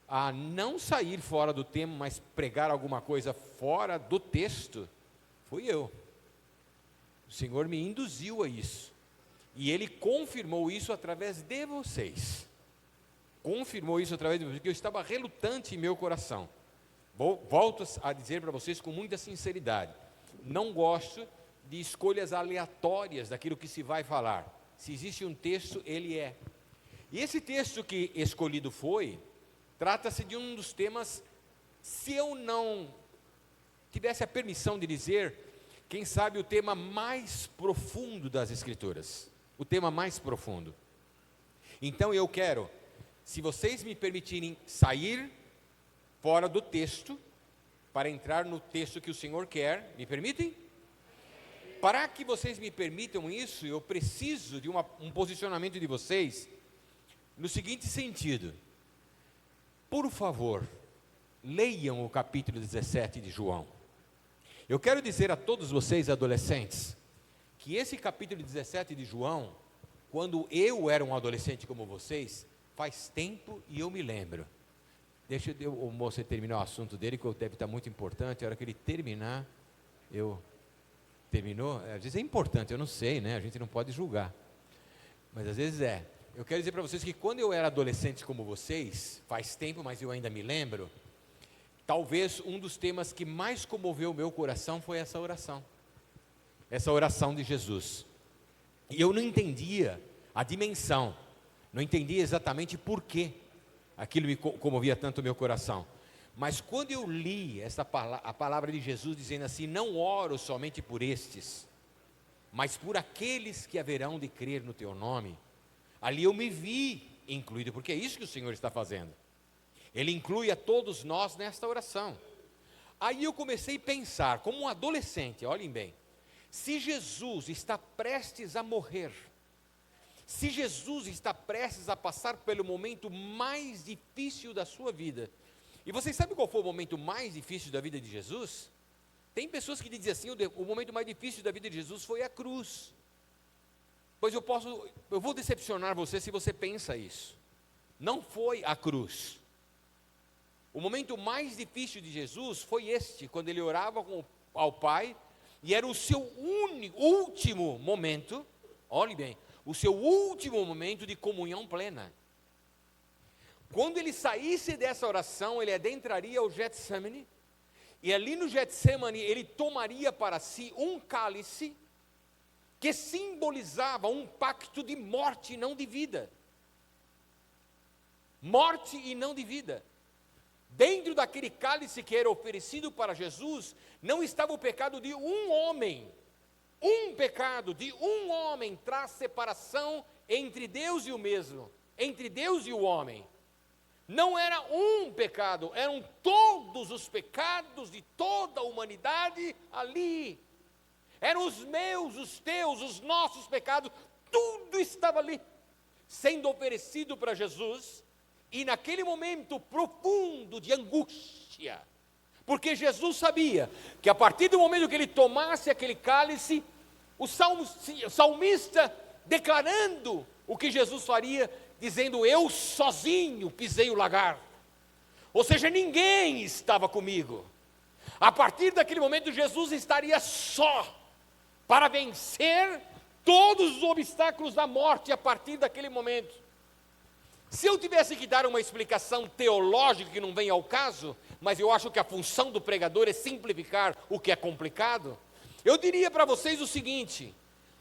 a não sair fora do tema, mas pregar alguma coisa fora do texto, fui eu. O Senhor me induziu a isso. E Ele confirmou isso através de vocês. Confirmou isso através de vocês, porque eu estava relutante em meu coração. Volto a dizer para vocês com muita sinceridade. Não gosto de escolhas aleatórias daquilo que se vai falar. Se existe um texto, ele é. E esse texto que escolhido foi, trata-se de um dos temas, se eu não tivesse a permissão de dizer, quem sabe o tema mais profundo das Escrituras. O tema mais profundo. Então eu quero, se vocês me permitirem sair fora do texto, para entrar no texto que o Senhor quer, me permitem? Para que vocês me permitam isso, eu preciso de um posicionamento de vocês, no seguinte sentido: por favor, leiam o capítulo 17 de João. Eu quero dizer a todos vocês, adolescentes, que esse capítulo 17 de João, quando eu era um adolescente como vocês, faz tempo e eu me lembro. Deixa o moço terminar o assunto dele, que deve estar muito importante. A hora que ele terminar, terminou? Às vezes é importante, eu não sei, né? A gente não pode julgar. Mas às vezes é. Eu quero dizer para vocês que quando eu era adolescente como vocês, faz tempo, mas eu ainda me lembro, talvez um dos temas que mais comoveu o meu coração foi essa oração. Essa oração de Jesus. E eu não entendia a dimensão, não entendia exatamente por quê aquilo me comovia tanto o meu coração. Mas quando eu li a palavra de Jesus dizendo assim: não oro somente por estes, mas por aqueles que haverão de crer no teu nome, ali eu me vi incluído, porque é isso que o Senhor está fazendo. Ele inclui a todos nós nesta oração. Aí eu comecei a pensar, como um adolescente, olhem bem, se Jesus está prestes a morrer, se Jesus está prestes a passar pelo momento mais difícil da sua vida, e vocês sabem qual foi o momento mais difícil da vida de Jesus? Tem pessoas que dizem assim: o momento mais difícil da vida de Jesus foi a cruz. Pois eu vou decepcionar você se você pensa isso. Não foi a cruz. O momento mais difícil de Jesus foi quando ele orava ao Pai, e era o seu último momento, olhe bem, o seu último momento de comunhão plena. Quando ele saísse dessa oração, ele adentraria ao Getsemane, e ali no Getsemane ele tomaria para si um cálice, que simbolizava um pacto de morte e não de vida. Morte e não de vida. Dentro daquele cálice que era oferecido para Jesus, não estava o pecado de um homem. Um pecado de um homem traz separação entre Deus e o mesmo, entre Deus e o homem. Não era um pecado, eram todos os pecados de toda a humanidade ali. Eram os meus, os teus, os nossos pecados, tudo estava ali, sendo oferecido para Jesus. E naquele momento profundo de angústia, porque Jesus sabia que a partir do momento que ele tomasse aquele cálice, o salmista declarando o que Jesus faria, dizendo: eu sozinho pisei o lagar, ou seja, ninguém estava comigo. A partir daquele momento Jesus estaria só, para vencer todos os obstáculos da morte a partir daquele momento. Se eu tivesse que dar uma explicação teológica que não vem ao caso, mas eu acho que a função do pregador é simplificar o que é complicado, eu diria para vocês o seguinte: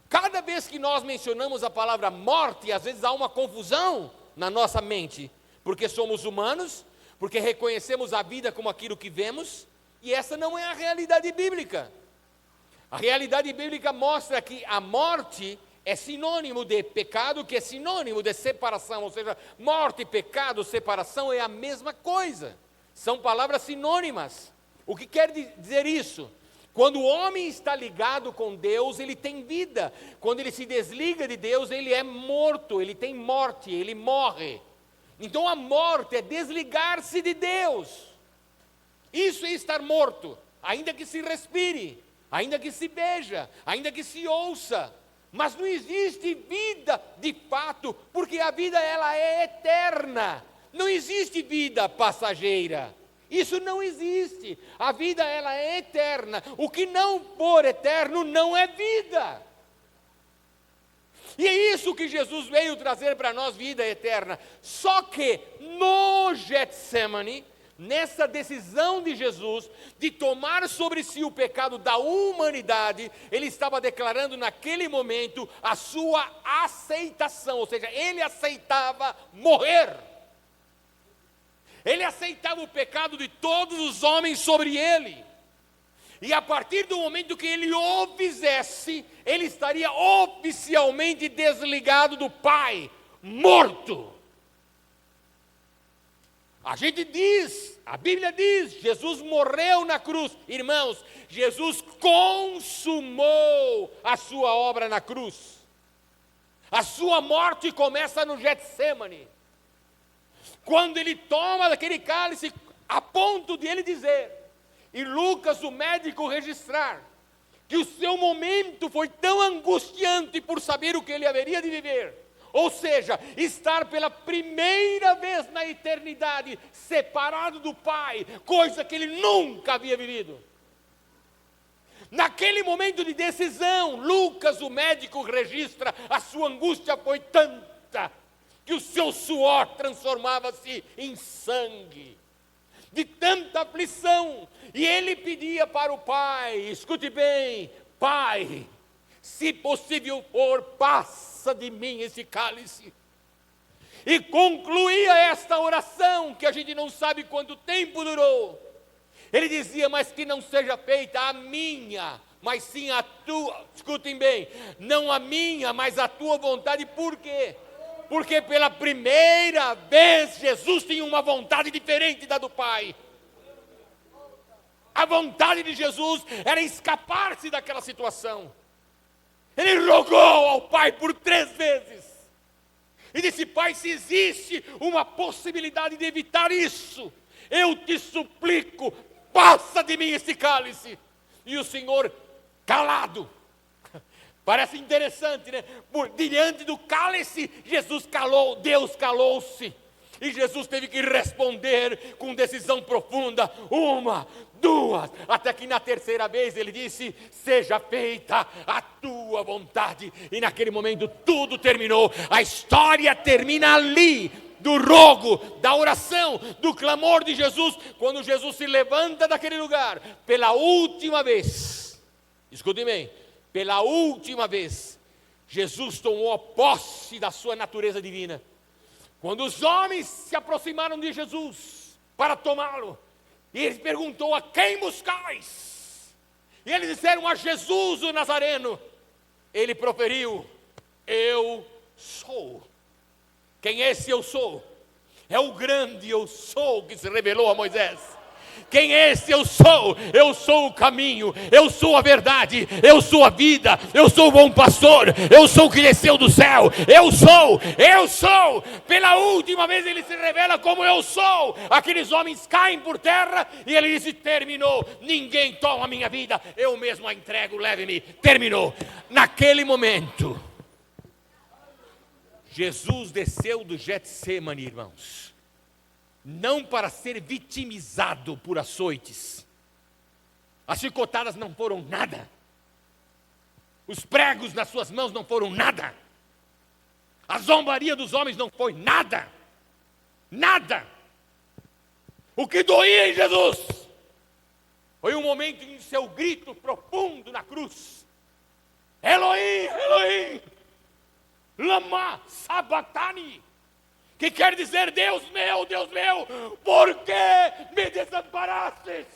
cada vez que nós mencionamos a palavra morte, às vezes há uma confusão na nossa mente, porque somos humanos, porque reconhecemos a vida como aquilo que vemos, e essa não é a realidade bíblica. A realidade bíblica mostra que a morte é sinônimo de pecado, que é sinônimo de separação, ou seja, morte, pecado, separação é a mesma coisa, são palavras sinônimas. O que quer dizer isso? Quando o homem está ligado com Deus, ele tem vida. Quando ele se desliga de Deus, ele é morto, ele tem morte, ele morre. Então a morte é desligar-se de Deus. Isso é estar morto, ainda que se respire, ainda que se veja, ainda que se ouça. Mas não existe vida de fato, porque a vida ela é eterna. Não existe vida passageira. Isso não existe. A vida, ela é eterna. O que não for eterno não é vida. E é isso que Jesus veio trazer para nós, vida eterna. Só que no Getsemane, nessa decisão de Jesus de tomar sobre si o pecado da humanidade, ele estava declarando naquele momento a sua aceitação, ou seja, ele aceitava morrer. Ele aceitava o pecado de todos os homens sobre ele. E a partir do momento que ele o fizesse, ele estaria oficialmente desligado do Pai, morto. A gente diz, a Bíblia diz, Jesus morreu na cruz. Irmãos, Jesus consumou a sua obra na cruz. A sua morte começa no Getsemane. Quando ele toma daquele cálice, a ponto de ele dizer, e Lucas, o médico, registrar, que o seu momento foi tão angustiante por saber o que ele haveria de viver, ou seja, estar pela primeira vez na eternidade separado do Pai, coisa que ele nunca havia vivido. Naquele momento de decisão, Lucas, o médico, registra, a sua angústia foi tanta, que o seu suor transformava-se em sangue, de tanta aflição, e ele pedia para o Pai, escute bem, Pai, se possível for, passa de mim esse cálice, e concluía esta oração, que a gente não sabe quanto tempo durou, ele dizia, mas que não seja feita a minha, mas sim a tua, escutem bem, não a minha, mas a tua vontade, por quê? Porque pela primeira vez Jesus tinha uma vontade diferente da do Pai. A vontade de Jesus era escapar-se daquela situação. Ele rogou ao Pai por 3 vezes. E disse, Pai, se existe uma possibilidade de evitar isso, eu te suplico, passa de mim esse cálice. E o Senhor, calado. Parece interessante, né? Diante do cálice, Jesus calou, Deus calou-se. E Jesus teve que responder com decisão profunda, 1, 2, até que na 3ª vez ele disse, seja feita a tua vontade. E naquele momento tudo terminou, a história termina ali, do rogo, da oração, do clamor de Jesus, quando Jesus se levanta daquele lugar, pela última vez, escutem bem, pela última vez, Jesus tomou posse da sua natureza divina. Quando os homens se aproximaram de Jesus para tomá-lo, e ele perguntou, a quem buscais? E eles disseram, a Jesus o Nazareno. Ele proferiu, eu sou. Quem é esse eu sou? É o grande eu sou que se revelou a Moisés. Quem é esse eu sou? Eu sou o caminho, eu sou a verdade, eu sou a vida, eu sou o bom pastor, eu sou o que desceu do céu, eu sou, pela última vez ele se revela como eu sou. Aqueles homens caem por terra e ele disse, terminou, ninguém toma a minha vida, eu mesmo a entrego, leve-me, terminou. Naquele momento, Jesus desceu do Getsemane, irmãos, não para ser vitimizado por açoites. As chicotadas não foram nada. Os pregos nas suas mãos não foram nada. A zombaria dos homens não foi nada. Nada. O que doía em Jesus foi um momento em seu grito profundo na cruz. Elohim, Elohim, lama sabachthani. Que quer dizer, Deus meu, por que me desamparastes?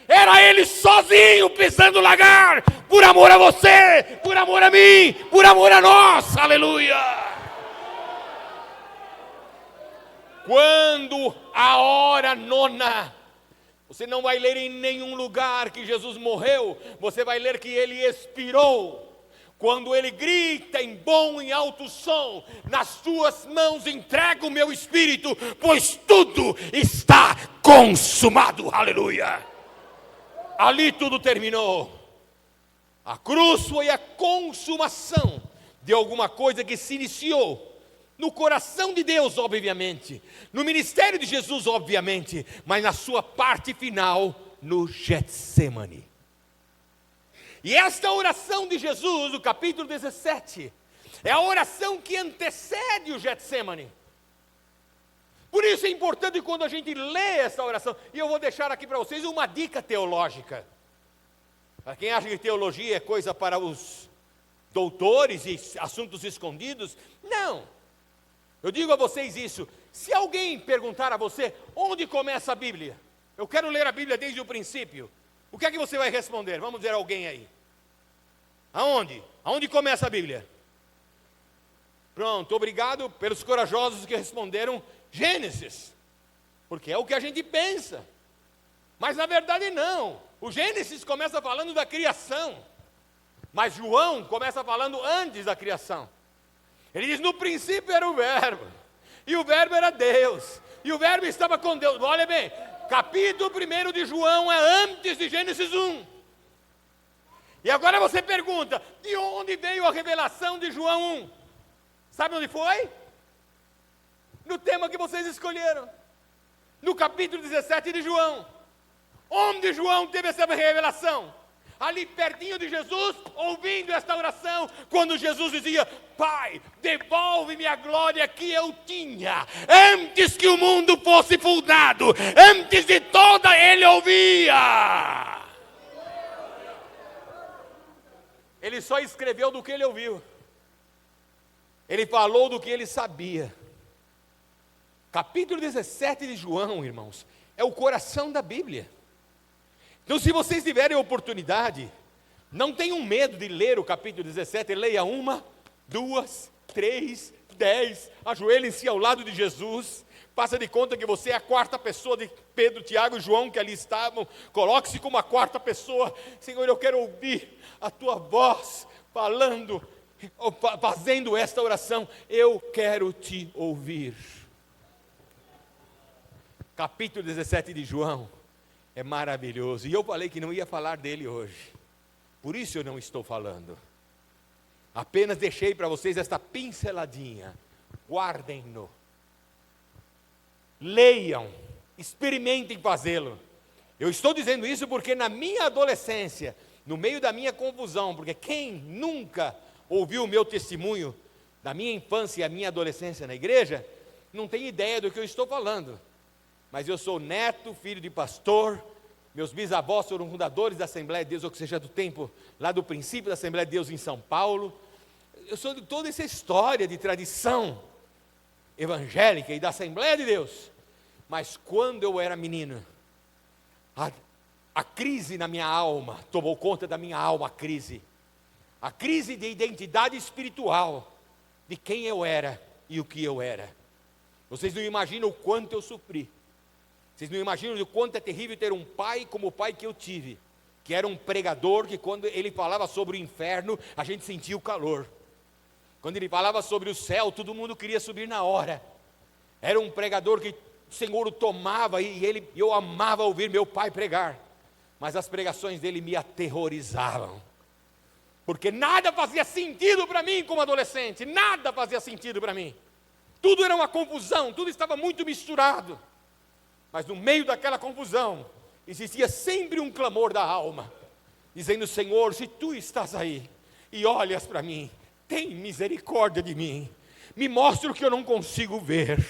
Era ele sozinho pisando o lagar, por amor a você, por amor a mim, por amor a nós, aleluia. Quando a hora 9, você não vai ler em nenhum lugar que Jesus morreu, você vai ler que ele expirou. Quando ele grita em bom e alto som, nas tuas mãos entrego o meu espírito, pois tudo está consumado, aleluia. Ali tudo terminou. A cruz foi a consumação de alguma coisa que se iniciou no coração de Deus, obviamente, no ministério de Jesus, obviamente, mas na sua parte final, no Getsemane. E esta oração de Jesus, no capítulo 17, é a oração que antecede o Getsemane. Por isso é importante quando a gente lê essa oração, e eu vou deixar aqui para vocês uma dica teológica. Para quem acha que teologia é coisa para os doutores e assuntos escondidos, não. Eu digo a vocês isso, se alguém perguntar a você, onde começa a Bíblia? Eu quero ler a Bíblia desde o princípio. O que é que você vai responder? Vamos dizer alguém aí. Aonde? Aonde começa a Bíblia? Pronto, obrigado pelos corajosos que responderam Gênesis. Porque é o que a gente pensa. Mas na verdade não. O Gênesis começa falando da criação. Mas João começa falando antes da criação. Ele diz, no princípio era o verbo. E o verbo era Deus. E o verbo estava com Deus. Olha bem, capítulo 1 de João é antes de Gênesis 1. E agora você pergunta, de onde veio a revelação de João 1? Sabe onde foi? No tema que vocês escolheram. No capítulo 17 de João. Onde João teve essa revelação? Ali pertinho de Jesus, ouvindo esta oração, quando Jesus dizia, Pai, devolve-me a glória que eu tinha, antes que o mundo fosse fundado, antes de toda ele ouvia. Ele só escreveu do que ele ouviu. Ele falou do que ele sabia. Capítulo 17 de João, irmãos, é o coração da Bíblia. Então, se vocês tiverem oportunidade, não tenham medo de ler o capítulo 17, leia 1, 2, 3, 10, ajoelhem-se ao lado de Jesus, faça de conta que você é a quarta pessoa de Pedro, Tiago e João que ali estavam, coloque-se como a quarta pessoa, Senhor, eu quero ouvir a tua voz falando, fazendo esta oração, eu quero te ouvir. Capítulo 17 de João, é maravilhoso, e eu falei que não ia falar dele hoje, por isso eu não estou falando, apenas deixei para vocês esta pinceladinha, guardem-no, leiam, experimentem fazê-lo. Eu estou dizendo isso porque na minha adolescência, no meio da minha confusão, porque quem nunca ouviu o meu testemunho, da minha infância e a minha adolescência na igreja, não tem ideia do que eu estou falando. Mas eu sou neto, filho de pastor, meus bisavós foram fundadores da Assembleia de Deus, ou seja, do tempo, lá do princípio da Assembleia de Deus em São Paulo. Eu sou de toda essa história de tradição evangélica e da Assembleia de Deus. Mas quando eu era menino, a crise na minha alma, tomou conta da minha alma, a crise de identidade espiritual, de quem eu era e o que eu era. Vocês não imaginam o quanto eu sofri. Vocês não imaginam o quanto é terrível ter um pai como o pai que eu tive, que era um pregador, que quando ele falava sobre o inferno, a gente sentia o calor. Quando ele falava sobre o céu, todo mundo queria subir na hora. Era um pregador que o Senhor o tomava e eu amava ouvir meu pai pregar. Mas as pregações dele me aterrorizavam. Porque nada fazia sentido para mim como adolescente, nada fazia sentido para mim. Tudo era uma confusão, tudo estava muito misturado. Mas no meio daquela confusão, existia sempre um clamor da alma, dizendo, Senhor, se tu estás aí, e olhas para mim, tem misericórdia de mim, me mostra o que eu não consigo ver,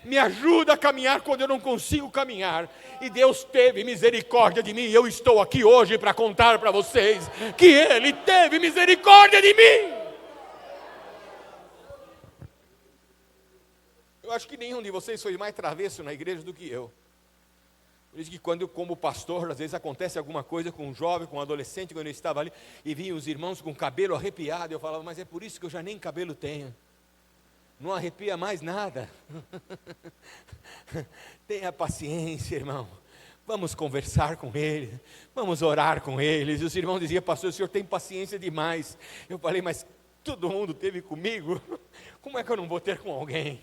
me ajuda a caminhar quando eu não consigo caminhar, e Deus teve misericórdia de mim, e eu estou aqui hoje para contar para vocês, que Ele teve misericórdia de mim. Eu acho que nenhum de vocês foi mais travesso na igreja do que eu. Por isso que quando eu, como pastor, às vezes acontece alguma coisa com um jovem, com um adolescente, quando eu estava ali, e vinha os irmãos com o cabelo arrepiado, eu falava, mas é por isso que eu já nem cabelo tenho. Não arrepia mais nada. Tenha paciência, irmão. Vamos conversar com ele, vamos orar com eles. E os irmãos diziam, pastor, o senhor tem paciência demais. Eu falei, mas todo mundo teve comigo, como é que eu não vou ter com alguém?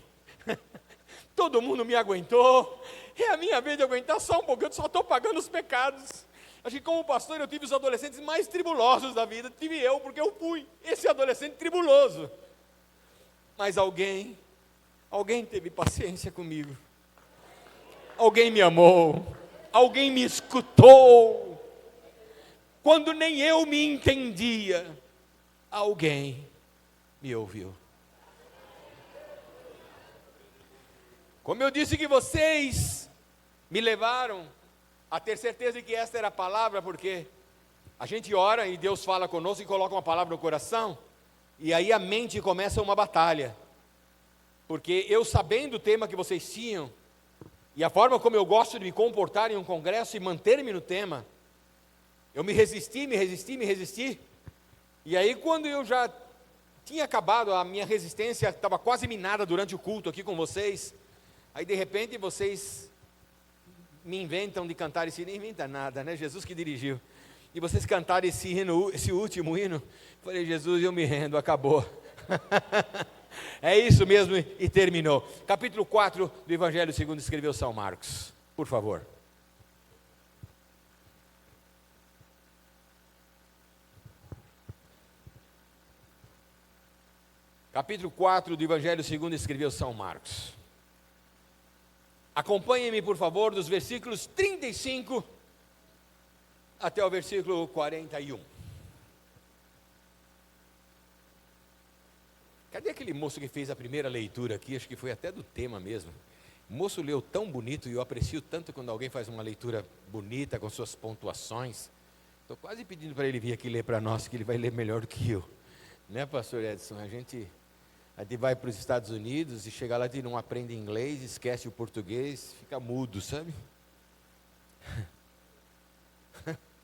Todo mundo me aguentou, é a minha vez de aguentar só um pouco, eu só estou pagando os pecados. Acho que como pastor eu tive os adolescentes mais tribulosos da vida, tive eu, porque eu fui esse adolescente tribuloso. Mas alguém Alguém teve paciência comigo. Alguém me amou. Alguém me escutou. Quando nem eu me entendia, alguém me ouviu. Como eu disse que vocês me levaram a ter certeza de que esta era a palavra, porque a gente ora e Deus fala conosco e coloca uma palavra no coração, e aí a mente começa uma batalha. Porque eu, sabendo o tema que vocês tinham, e a forma como eu gosto de me comportar em um congresso e manter-me no tema, eu me resisti, e aí quando eu já tinha acabado, a minha resistência estava quase minada durante o culto aqui com vocês, aí de repente vocês me inventam de cantar esse hino, não inventa nada, né? Jesus que dirigiu, e vocês cantaram esse hino, esse último hino, eu falei, Jesus, eu me rendo, acabou. É isso mesmo, e terminou. Capítulo 4 do Evangelho segundo escreveu São Marcos, por favor. Capítulo 4 do Evangelho segundo escreveu São Marcos. Acompanhem-me, por favor, dos versículos 35 até o versículo 41. Cadê aquele moço que fez a primeira leitura aqui? Acho que foi até do tema mesmo. O moço leu tão bonito, e eu aprecio tanto quando alguém faz uma leitura bonita, com suas pontuações. Estou quase pedindo para ele vir aqui ler para nós, que ele vai ler melhor do que eu. Né, pastor Edson? A gente vai para os Estados Unidos e chega lá e não aprende inglês, esquece o português, fica mudo, sabe?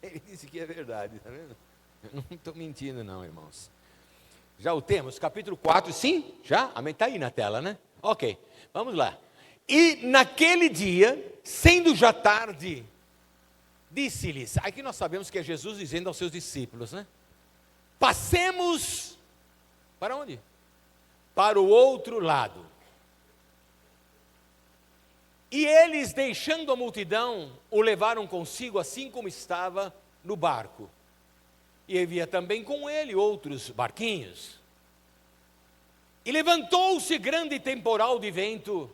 Ele disse que é verdade, está vendo? Eu não estou mentindo não, irmãos. Já o temos, capítulo 4, sim? Já? Amém? Está aí na tela, né? Ok, vamos lá. E naquele dia, sendo já tarde, disse-lhes, aqui nós sabemos que é Jesus dizendo aos seus discípulos, né? Passemos, para onde? Para o outro lado. E eles, deixando a multidão, o levaram consigo, assim como estava no barco. E havia também com ele outros barquinhos. E levantou-se grande temporal de vento,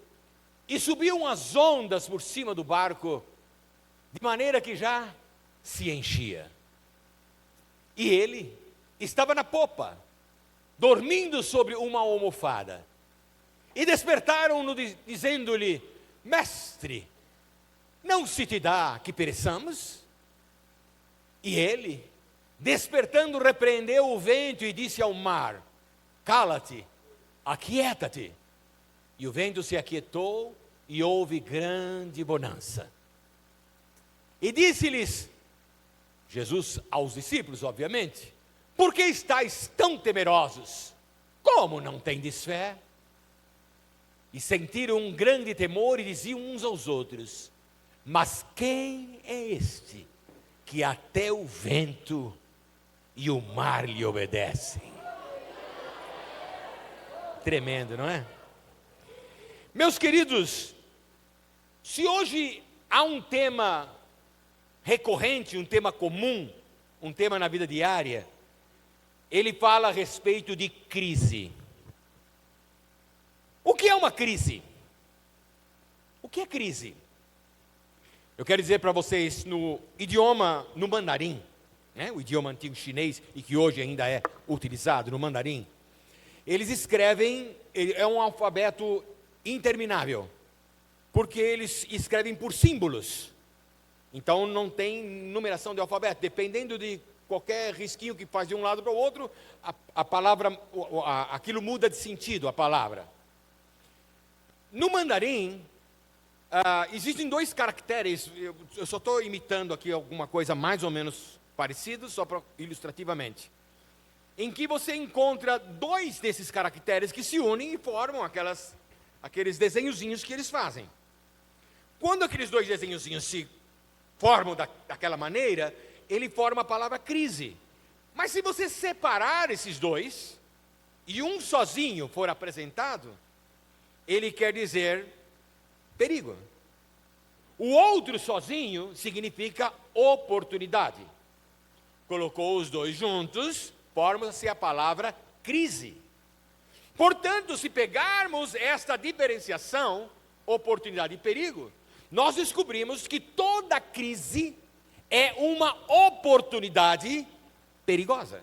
e subiam as ondas por cima do barco, de maneira que já se enchia. E ele estava na popa, dormindo sobre uma almofada. E despertaram-no dizendo-lhe, Mestre, não se te dá que pereçamos? E ele, despertando, repreendeu o vento e disse ao mar, cala-te, aquieta-te. E o vento se aquietou e houve grande bonança. E disse-lhes, Jesus aos discípulos, obviamente, por que estáis tão temerosos? Como não tendes fé? E sentiram um grande temor e diziam uns aos outros, mas quem é este que até o vento e o mar lhe obedecem? Tremendo, não é? Meus queridos, se hoje há um tema recorrente, um tema comum, um tema na vida diária, ele fala a respeito de crise. O que é uma crise? O que é crise? Eu quero dizer para vocês, no mandarim, né, o idioma antigo chinês, e que hoje ainda é utilizado no mandarim, eles escrevem, é um alfabeto interminável, porque eles escrevem por símbolos, então não tem numeração de alfabeto, dependendo de qualquer risquinho que faz de um lado para o outro, a palavra, aquilo muda de sentido, a palavra. No mandarim, existem dois caracteres, eu só estou imitando aqui alguma coisa mais ou menos parecida, só para ilustrativamente, em que você encontra dois desses caracteres que se unem e formam aqueles desenhozinhos que eles fazem. Quando aqueles dois desenhozinhos se formam daquela maneira, ele forma a palavra crise. Mas se você separar esses dois, e um sozinho for apresentado, ele quer dizer perigo. O outro sozinho significa oportunidade. Colocou os dois juntos, forma-se a palavra crise. Portanto, se pegarmos esta diferenciação, oportunidade e perigo, nós descobrimos que toda crise é uma oportunidade perigosa.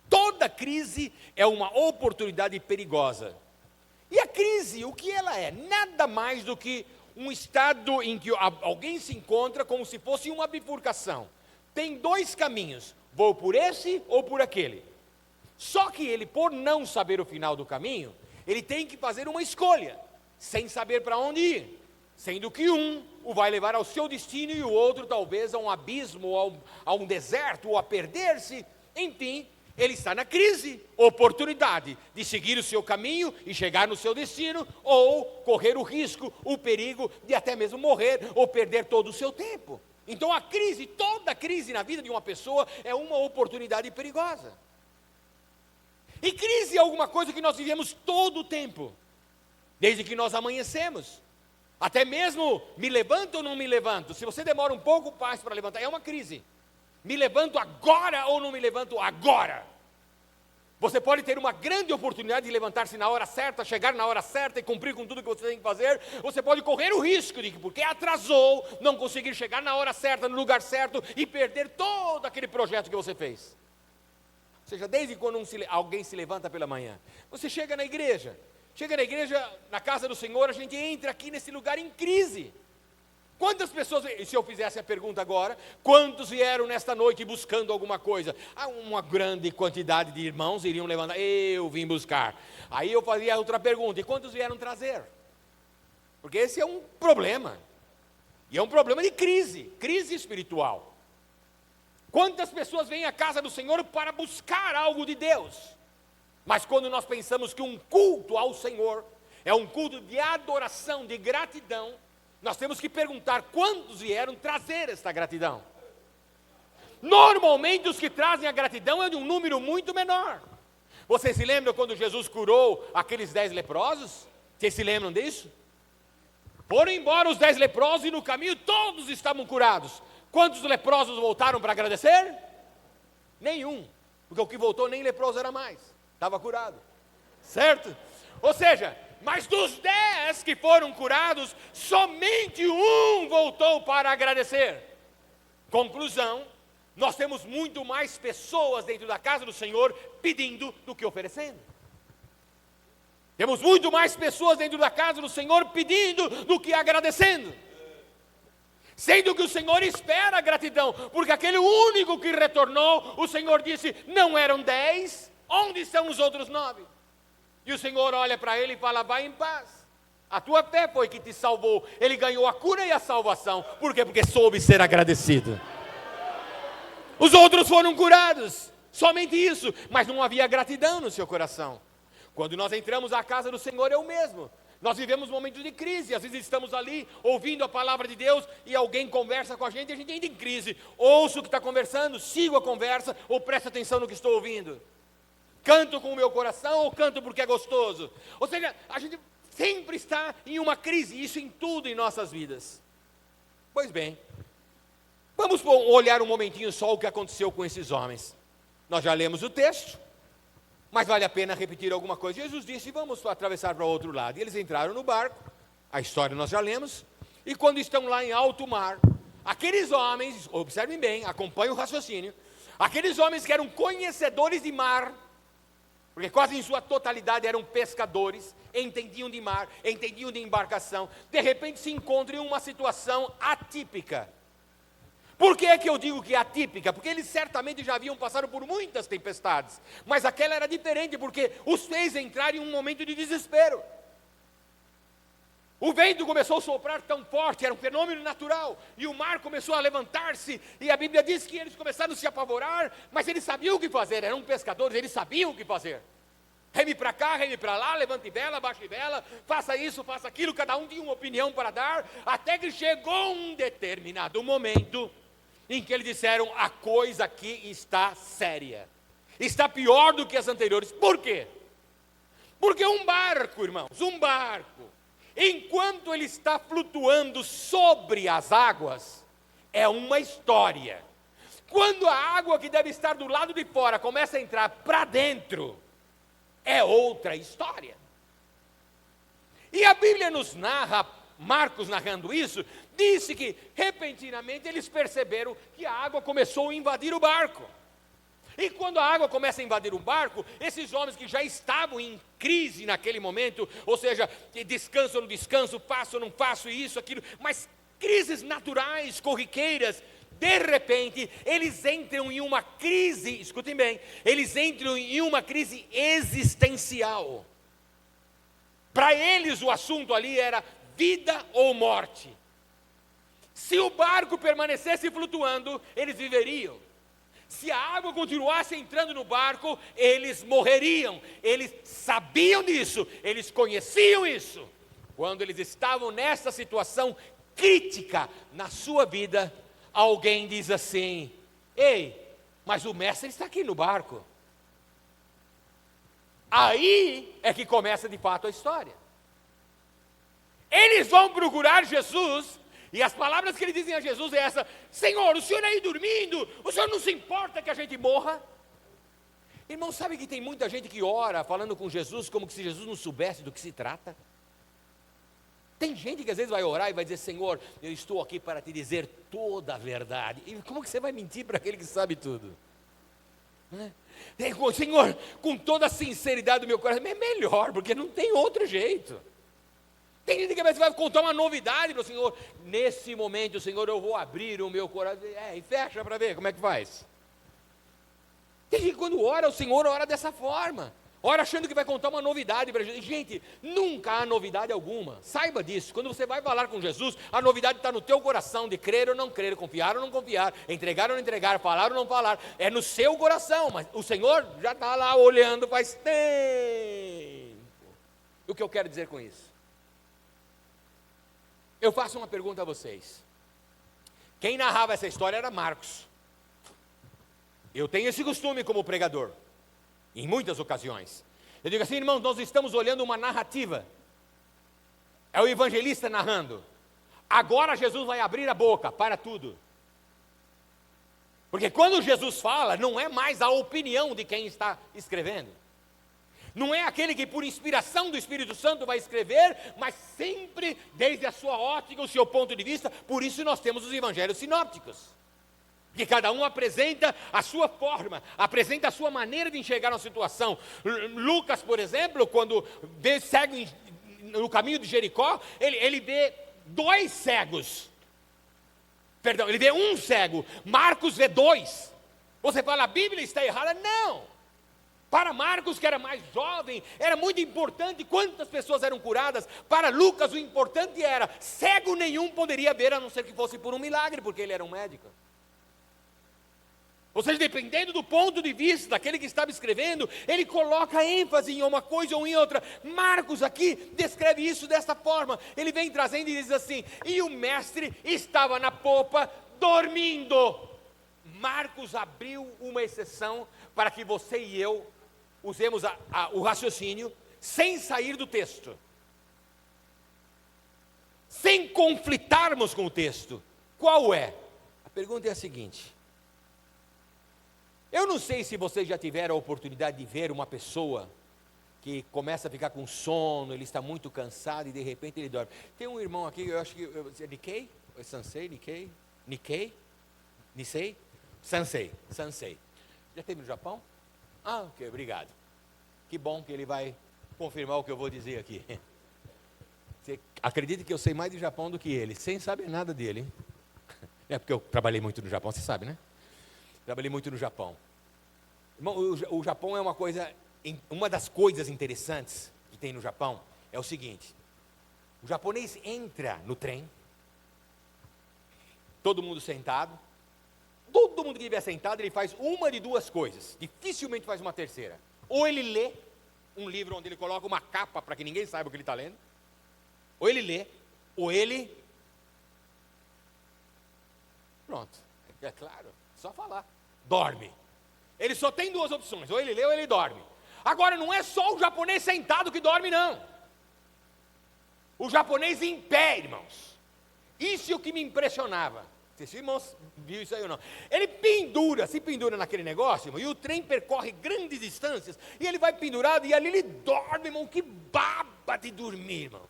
Toda crise é uma oportunidade perigosa. E a crise, o que ela é? Nada mais do que um estado em que alguém se encontra como se fosse uma bifurcação. Tem dois caminhos, vou por esse ou por aquele. Só que ele, por não saber o final do caminho, ele tem que fazer uma escolha, sem saber para onde ir. Sendo que um o vai levar ao seu destino e o outro talvez a um abismo, ou a um deserto, ou a perder-se. Enfim, ele está na crise, oportunidade de seguir o seu caminho e chegar no seu destino, ou correr o risco, o perigo de até mesmo morrer ou perder todo o seu tempo. Então a crise, toda crise na vida de uma pessoa é uma oportunidade perigosa. E crise é alguma coisa que nós vivemos todo o tempo, desde que nós amanhecemos. Até mesmo me levanto ou não me levanto, se você demora um pouco mais para levantar, é uma crise. Me levanto agora ou não me levanto agora? Você pode ter uma grande oportunidade de levantar-se na hora certa, chegar na hora certa e cumprir com tudo que você tem que fazer. Você pode correr o risco de que, porque atrasou, não conseguir chegar na hora certa, no lugar certo e perder todo aquele projeto que você fez. Ou seja, desde quando alguém se levanta pela manhã, você chega na igreja, na casa do Senhor, a gente entra aqui nesse lugar em crise. Quantas pessoas, e se eu fizesse a pergunta agora, quantos vieram nesta noite buscando alguma coisa? Uma grande quantidade de irmãos iriam levantar, eu vim buscar. Aí eu fazia outra pergunta, e quantos vieram trazer? Porque esse é um problema, e é um problema de crise espiritual. Quantas pessoas vêm à casa do Senhor para buscar algo de Deus? Mas quando nós pensamos que um culto ao Senhor é um culto de adoração, de gratidão, nós temos que perguntar quantos vieram trazer esta gratidão. Normalmente os que trazem a gratidão é de um número muito menor. Vocês se lembram quando Jesus curou aqueles 10 leprosos? Vocês se lembram disso? Foram embora os 10 leprosos e no caminho todos estavam curados. Quantos leprosos voltaram para agradecer? Nenhum, porque o que voltou nem leproso era mais, estava curado, certo? Ou seja, mas dos 10 que foram curados, somente um voltou para agradecer. Conclusão, nós temos muito mais pessoas dentro da casa do Senhor pedindo do que oferecendo. Temos muito mais pessoas dentro da casa do Senhor pedindo do que agradecendo. Sendo que o Senhor espera a gratidão, porque aquele único que retornou, o Senhor disse, não eram 10, onde estão os outros 9? E o Senhor olha para ele e fala, vai em paz, a tua fé foi que te salvou. Ele ganhou a cura e a salvação. Por quê? Porque soube ser agradecido. Os outros foram curados, somente isso, mas não havia gratidão no seu coração. Quando nós entramos à casa do Senhor é o mesmo. Nós vivemos momentos de crise, às vezes estamos ali ouvindo a palavra de Deus e alguém conversa com a gente entra em crise. Ouço o que está conversando, sigo a conversa ou presto atenção no que estou ouvindo. Canto com o meu coração ou canto porque é gostoso? Ou seja, a gente sempre está em uma crise, isso em tudo em nossas vidas. Pois bem, vamos olhar um momentinho só o que aconteceu com esses homens. Nós já lemos o texto, mas vale a pena repetir alguma coisa. Jesus disse, vamos atravessar para o outro lado. E eles entraram no barco, a história nós já lemos, e quando estão lá em alto mar, aqueles homens, observem bem, acompanhem o raciocínio, aqueles homens que eram conhecedores de mar, porque quase em sua totalidade eram pescadores, entendiam de mar, entendiam de embarcação, de repente se encontram em uma situação atípica. Por que é que eu digo que é atípica? Porque eles certamente já haviam passado por muitas tempestades, mas aquela era diferente, porque os fez entrar em um momento de desespero. O vento começou a soprar tão forte, era um fenômeno natural, e o mar começou a levantar-se, e a Bíblia diz que eles começaram a se apavorar, mas eles sabiam o que fazer, eram pescadores, eles sabiam o que fazer. Reme para cá, reme para lá, levante vela, baixe vela, faça isso, faça aquilo, cada um tinha uma opinião para dar, até que chegou um determinado momento, em que eles disseram, a coisa aqui está séria, está pior do que as anteriores. Por quê? Porque um barco, irmãos, enquanto ele está flutuando sobre as águas, é uma história. Quando a água que deve estar do lado de fora começa a entrar para dentro, é outra história. E a Bíblia nos narra, Marcos narrando isso, disse que repentinamente eles perceberam que a água começou a invadir o barco. E quando a água começa a invadir o barco, esses homens que já estavam em crise naquele momento, ou seja, descanso ou não descanso, faço ou não faço, isso, aquilo, mas crises naturais, corriqueiras, de repente, eles entram em uma crise, escutem bem, eles entram em uma crise existencial. Para eles o assunto ali era vida ou morte. Se o barco permanecesse flutuando, eles viveriam. Se a água continuasse entrando no barco, eles morreriam. Eles sabiam disso, eles conheciam isso. Quando eles estavam nessa situação crítica na sua vida, alguém diz assim: ei, mas o mestre está aqui no barco. Aí é que começa de fato a história. Eles vão procurar Jesus. E as palavras que ele dizem a Jesus é essa: Senhor, o Senhor aí dormindo, o Senhor não se importa que a gente morra? Irmão, sabe que tem muita gente que ora falando com Jesus como que se Jesus não soubesse do que se trata? Tem gente que às vezes vai orar e vai dizer: Senhor, eu estou aqui para te dizer toda a verdade. E como que você vai mentir para aquele que sabe tudo? Senhor, com toda a sinceridade do meu coração, é melhor, porque não tem outro jeito. Tem gente que vai contar uma novidade para o Senhor. Nesse momento, Senhor, eu vou abrir o meu coração. E fecha para ver como é que faz. Tem gente que quando ora, o Senhor ora dessa forma. Ora achando que vai contar uma novidade para Jesus. Gente, nunca há novidade alguma. Saiba disso. Quando você vai falar com Jesus, a novidade está no teu coração, de crer ou não crer, confiar ou não confiar, entregar ou não entregar, falar ou não falar. É no seu coração, mas o Senhor já está lá olhando faz tempo. O que eu quero dizer com isso? Eu faço uma pergunta a vocês. Quem narrava essa história era Marcos. Eu tenho esse costume como pregador, em muitas ocasiões. Eu digo assim: irmãos, nós estamos olhando uma narrativa. É o evangelista narrando. Agora Jesus vai abrir a boca para tudo. Porque quando Jesus fala, não é mais a opinião de quem está escrevendo. Não é aquele que por inspiração do Espírito Santo vai escrever, mas sempre desde a sua ótica, o seu ponto de vista. Por isso nós temos os evangelhos sinópticos, que cada um apresenta a sua forma, apresenta a sua maneira de enxergar uma situação. Lucas, por exemplo, quando vê cego no caminho de Jericó, ele vê dois cegos, perdão, ele vê um cego. Marcos vê dois. Você fala, a Bíblia está errada? Não. Para Marcos, que era mais jovem, era muito importante quantas pessoas eram curadas. Para Lucas, o importante era: cego nenhum poderia ver, a não ser que fosse por um milagre, porque ele era um médico. Ou seja, dependendo do ponto de vista daquele que estava escrevendo, ele coloca ênfase em uma coisa ou em outra. Marcos aqui descreve isso dessa forma. Ele vem trazendo e diz assim: e o mestre estava na popa dormindo. Marcos abriu uma exceção para que você e eu usemos o raciocínio sem sair do texto, sem conflitarmos com o texto. Qual é? A pergunta é a seguinte: eu não sei se vocês já tiveram a oportunidade de ver uma pessoa que começa a ficar com sono, ele está muito cansado e de repente ele dorme. Tem um irmão aqui, eu acho que é Nikkei? É Sansei? Nikkei? Nikkei? Nisei? Sansei. Já esteve no Japão? Ah, ok, obrigado. Que bom que ele vai confirmar o que eu vou dizer aqui. Você acredita que eu sei mais de Japão do que ele, sem saber nada dele, hein? É porque eu trabalhei muito no Japão, você sabe, né? Trabalhei muito no Japão. Irmão, o Japão é uma das coisas interessantes que tem no Japão é o seguinte: o japonês entra no trem, todo mundo sentado. Todo mundo que estiver sentado, ele faz uma de duas coisas, dificilmente faz uma terceira. Ou ele lê um livro onde ele coloca uma capa para que ninguém saiba o que ele está lendo, ou ele lê, ou ele... Pronto, é claro, só falar. Dorme. Ele só tem duas opções, ou ele lê ou ele dorme. Agora, não é só o japonês sentado que dorme, não. O japonês em pé, irmãos. Isso é o que me impressionava. Esse irmão viu isso aí ou não? Ele se pendura naquele negócio, irmão, e o trem percorre grandes distâncias, e ele vai pendurado, e ali ele dorme, irmão, que baba de dormir, irmão.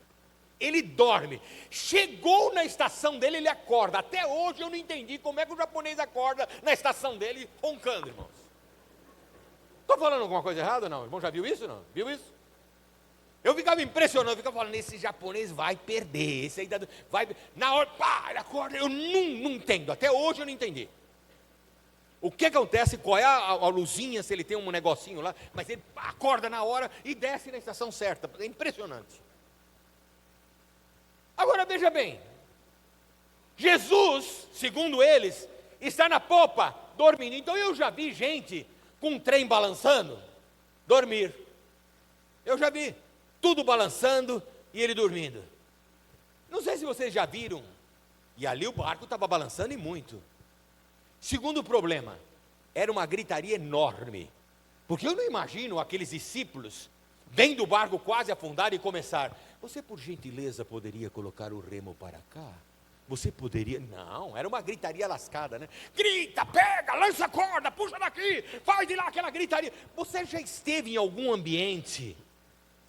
Ele dorme. Chegou na estação dele, ele acorda. Até hoje eu não entendi como é que o japonês acorda na estação dele roncando, irmãos. Estou falando alguma coisa errada ou não? O irmão já viu isso ou não? Viu isso? Eu ficava impressionado, eu ficava falando, esse japonês vai perder, esse aí vai, na hora, pá, ele acorda, eu não entendo, até hoje eu não entendi. O que acontece, qual é a luzinha, se ele tem um negocinho lá, mas ele acorda na hora e desce na estação certa, é impressionante. Agora veja bem, Jesus, segundo eles, está na popa, dormindo. Então eu já vi gente com um trem balançando, dormir. Eu já vi, tudo balançando e ele dormindo. Não sei se vocês já viram, e ali o barco estava balançando e muito. Segundo problema, era uma gritaria enorme, porque eu não imagino aqueles discípulos, dentro do barco quase afundar e começar, você por gentileza poderia colocar o remo para cá? Você poderia? Não, era uma gritaria lascada, né? Grita, pega, lança a corda, puxa daqui, faz de lá aquela gritaria. Você já esteve em algum ambiente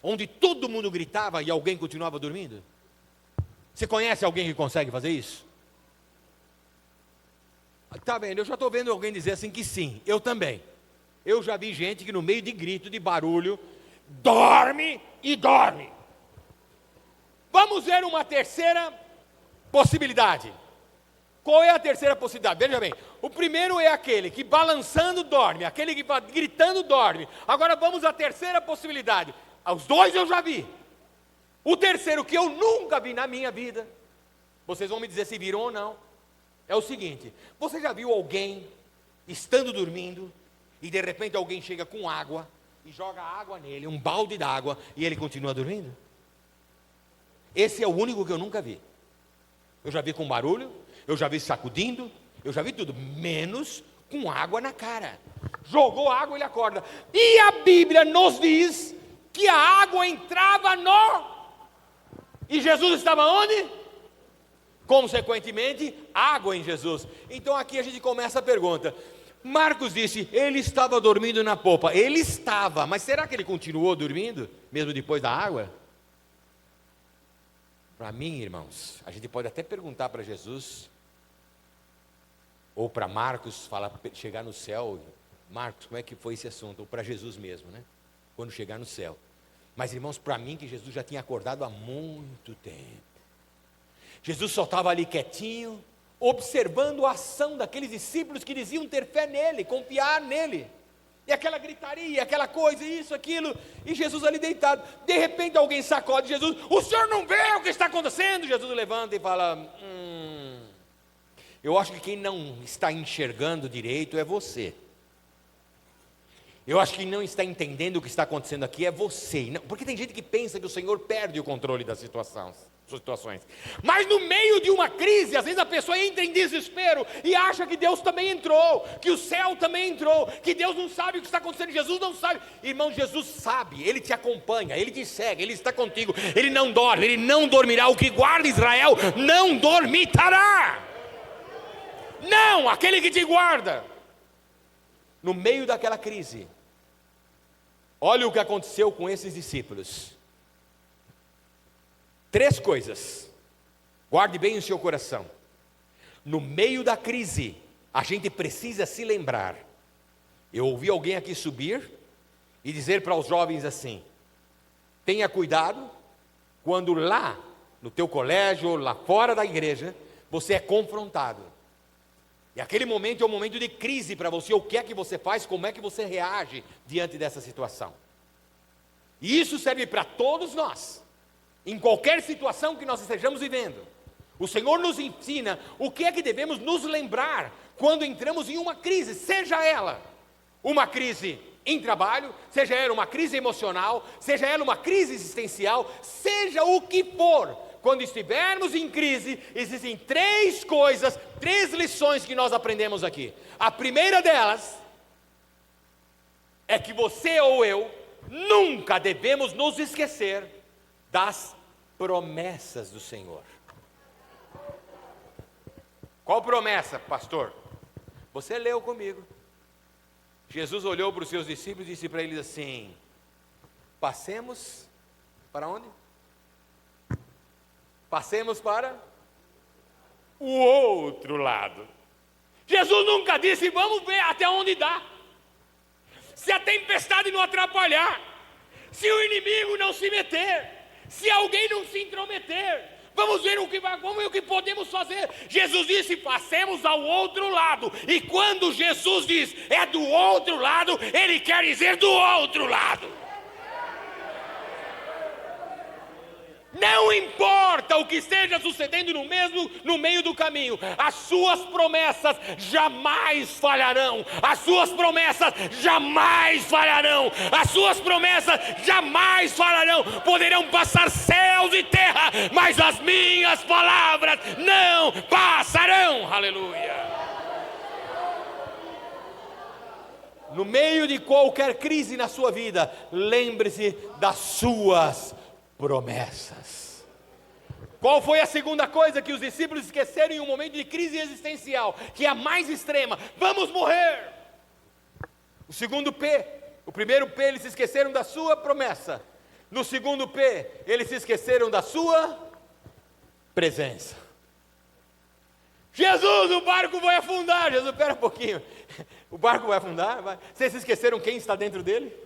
onde todo mundo gritava e alguém continuava dormindo? Você conhece alguém que consegue fazer isso? Está vendo, eu já estou vendo alguém dizer assim que sim, eu também. Eu já vi gente que no meio de grito, de barulho, dorme e dorme. Vamos ver uma terceira possibilidade. Qual é a terceira possibilidade? Veja bem, o primeiro é aquele que balançando dorme, aquele que gritando dorme. Agora vamos à terceira possibilidade. Os dois eu já vi. O terceiro que eu nunca vi na minha vida, vocês vão me dizer se viram ou não, é o seguinte: você já viu alguém estando dormindo e de repente alguém chega com água e joga água nele, um balde d'água, e ele continua dormindo? Esse é o único que eu nunca vi. Eu já vi com barulho, eu já vi sacudindo, eu já vi tudo, menos com água na cara. Jogou água, ele acorda. E a Bíblia nos diz que a água entrava e Jesus estava onde? Consequentemente, água em Jesus. Então aqui a gente começa a pergunta. Marcos disse, ele estava dormindo na popa. Ele estava, mas será que ele continuou dormindo, mesmo depois da água? Para mim, irmãos, a gente pode até perguntar para Jesus, ou para Marcos, chegar no céu, Marcos, como é que foi esse assunto? Ou para Jesus mesmo, né? Quando chegar no céu. Mas, irmãos, para mim que Jesus já tinha acordado há muito tempo. Jesus só estava ali quietinho, observando a ação daqueles discípulos que diziam ter fé nele, confiar nele. E aquela gritaria, aquela coisa, isso, aquilo, e Jesus ali deitado. De repente alguém sacode Jesus, o senhor não vê o que está acontecendo? Jesus levanta e fala, eu acho que quem não está enxergando direito é você. Eu acho que quem não está entendendo o que está acontecendo aqui é você. Porque tem gente que pensa que o Senhor perde o controle das situações. Mas no meio de uma crise, às vezes a pessoa entra em desespero e acha que Deus também entrou, que o céu também entrou, que Deus não sabe o que está acontecendo, Jesus não sabe. Irmão, Jesus sabe, Ele te acompanha, Ele te segue, Ele está contigo, Ele não dorme, Ele não dormirá. O que guarda Israel não dormitará. Não, aquele que te guarda. No meio daquela crise, olha o que aconteceu com esses discípulos. 3 coisas, guarde bem o seu coração. No meio da crise, a gente precisa se lembrar. Eu ouvi alguém aqui subir e dizer para os jovens assim: tenha cuidado quando lá no teu colégio, lá fora da igreja, você é confrontado. E aquele momento é um momento de crise para você. O que é que você faz, como é que você reage diante dessa situação. E isso serve para todos nós. Em qualquer situação que nós estejamos vivendo, o Senhor nos ensina o que é que devemos nos lembrar quando entramos em uma crise, seja ela uma crise em trabalho, seja ela uma crise emocional, seja ela uma crise existencial, seja o que for. Quando estivermos em crise, existem 3 coisas, 3 lições que nós aprendemos aqui. A primeira delas é que você ou eu nunca devemos nos esquecer das promessas do Senhor. Qual promessa, pastor? Você leu comigo. Jesus olhou para os seus discípulos e disse para eles assim: passemos para onde? Passemos para o outro lado. Jesus nunca disse: vamos ver até onde dá. Se a tempestade não atrapalhar, se o inimigo não se meter, se alguém não se intrometer, vamos ver o que podemos fazer. Jesus disse: passemos ao outro lado. E quando Jesus diz é do outro lado, Ele quer dizer do outro lado. Não importa o que esteja sucedendo no meio do caminho, as suas promessas jamais falharão. As suas promessas jamais falharão. As suas promessas jamais falharão. Poderão passar céus e terra, mas as minhas palavras não passarão. Aleluia. No meio de qualquer crise na sua vida, lembre-se das suas promessas. Qual foi a segunda coisa que os discípulos esqueceram em um momento de crise existencial, que é a mais extrema? Vamos morrer. O segundo P, o primeiro P, eles se esqueceram da sua promessa. No segundo P, eles se esqueceram da sua presença. Jesus, o barco vai afundar. Jesus, espera um pouquinho. O barco vai afundar? Vai. Vocês se esqueceram quem está dentro dele?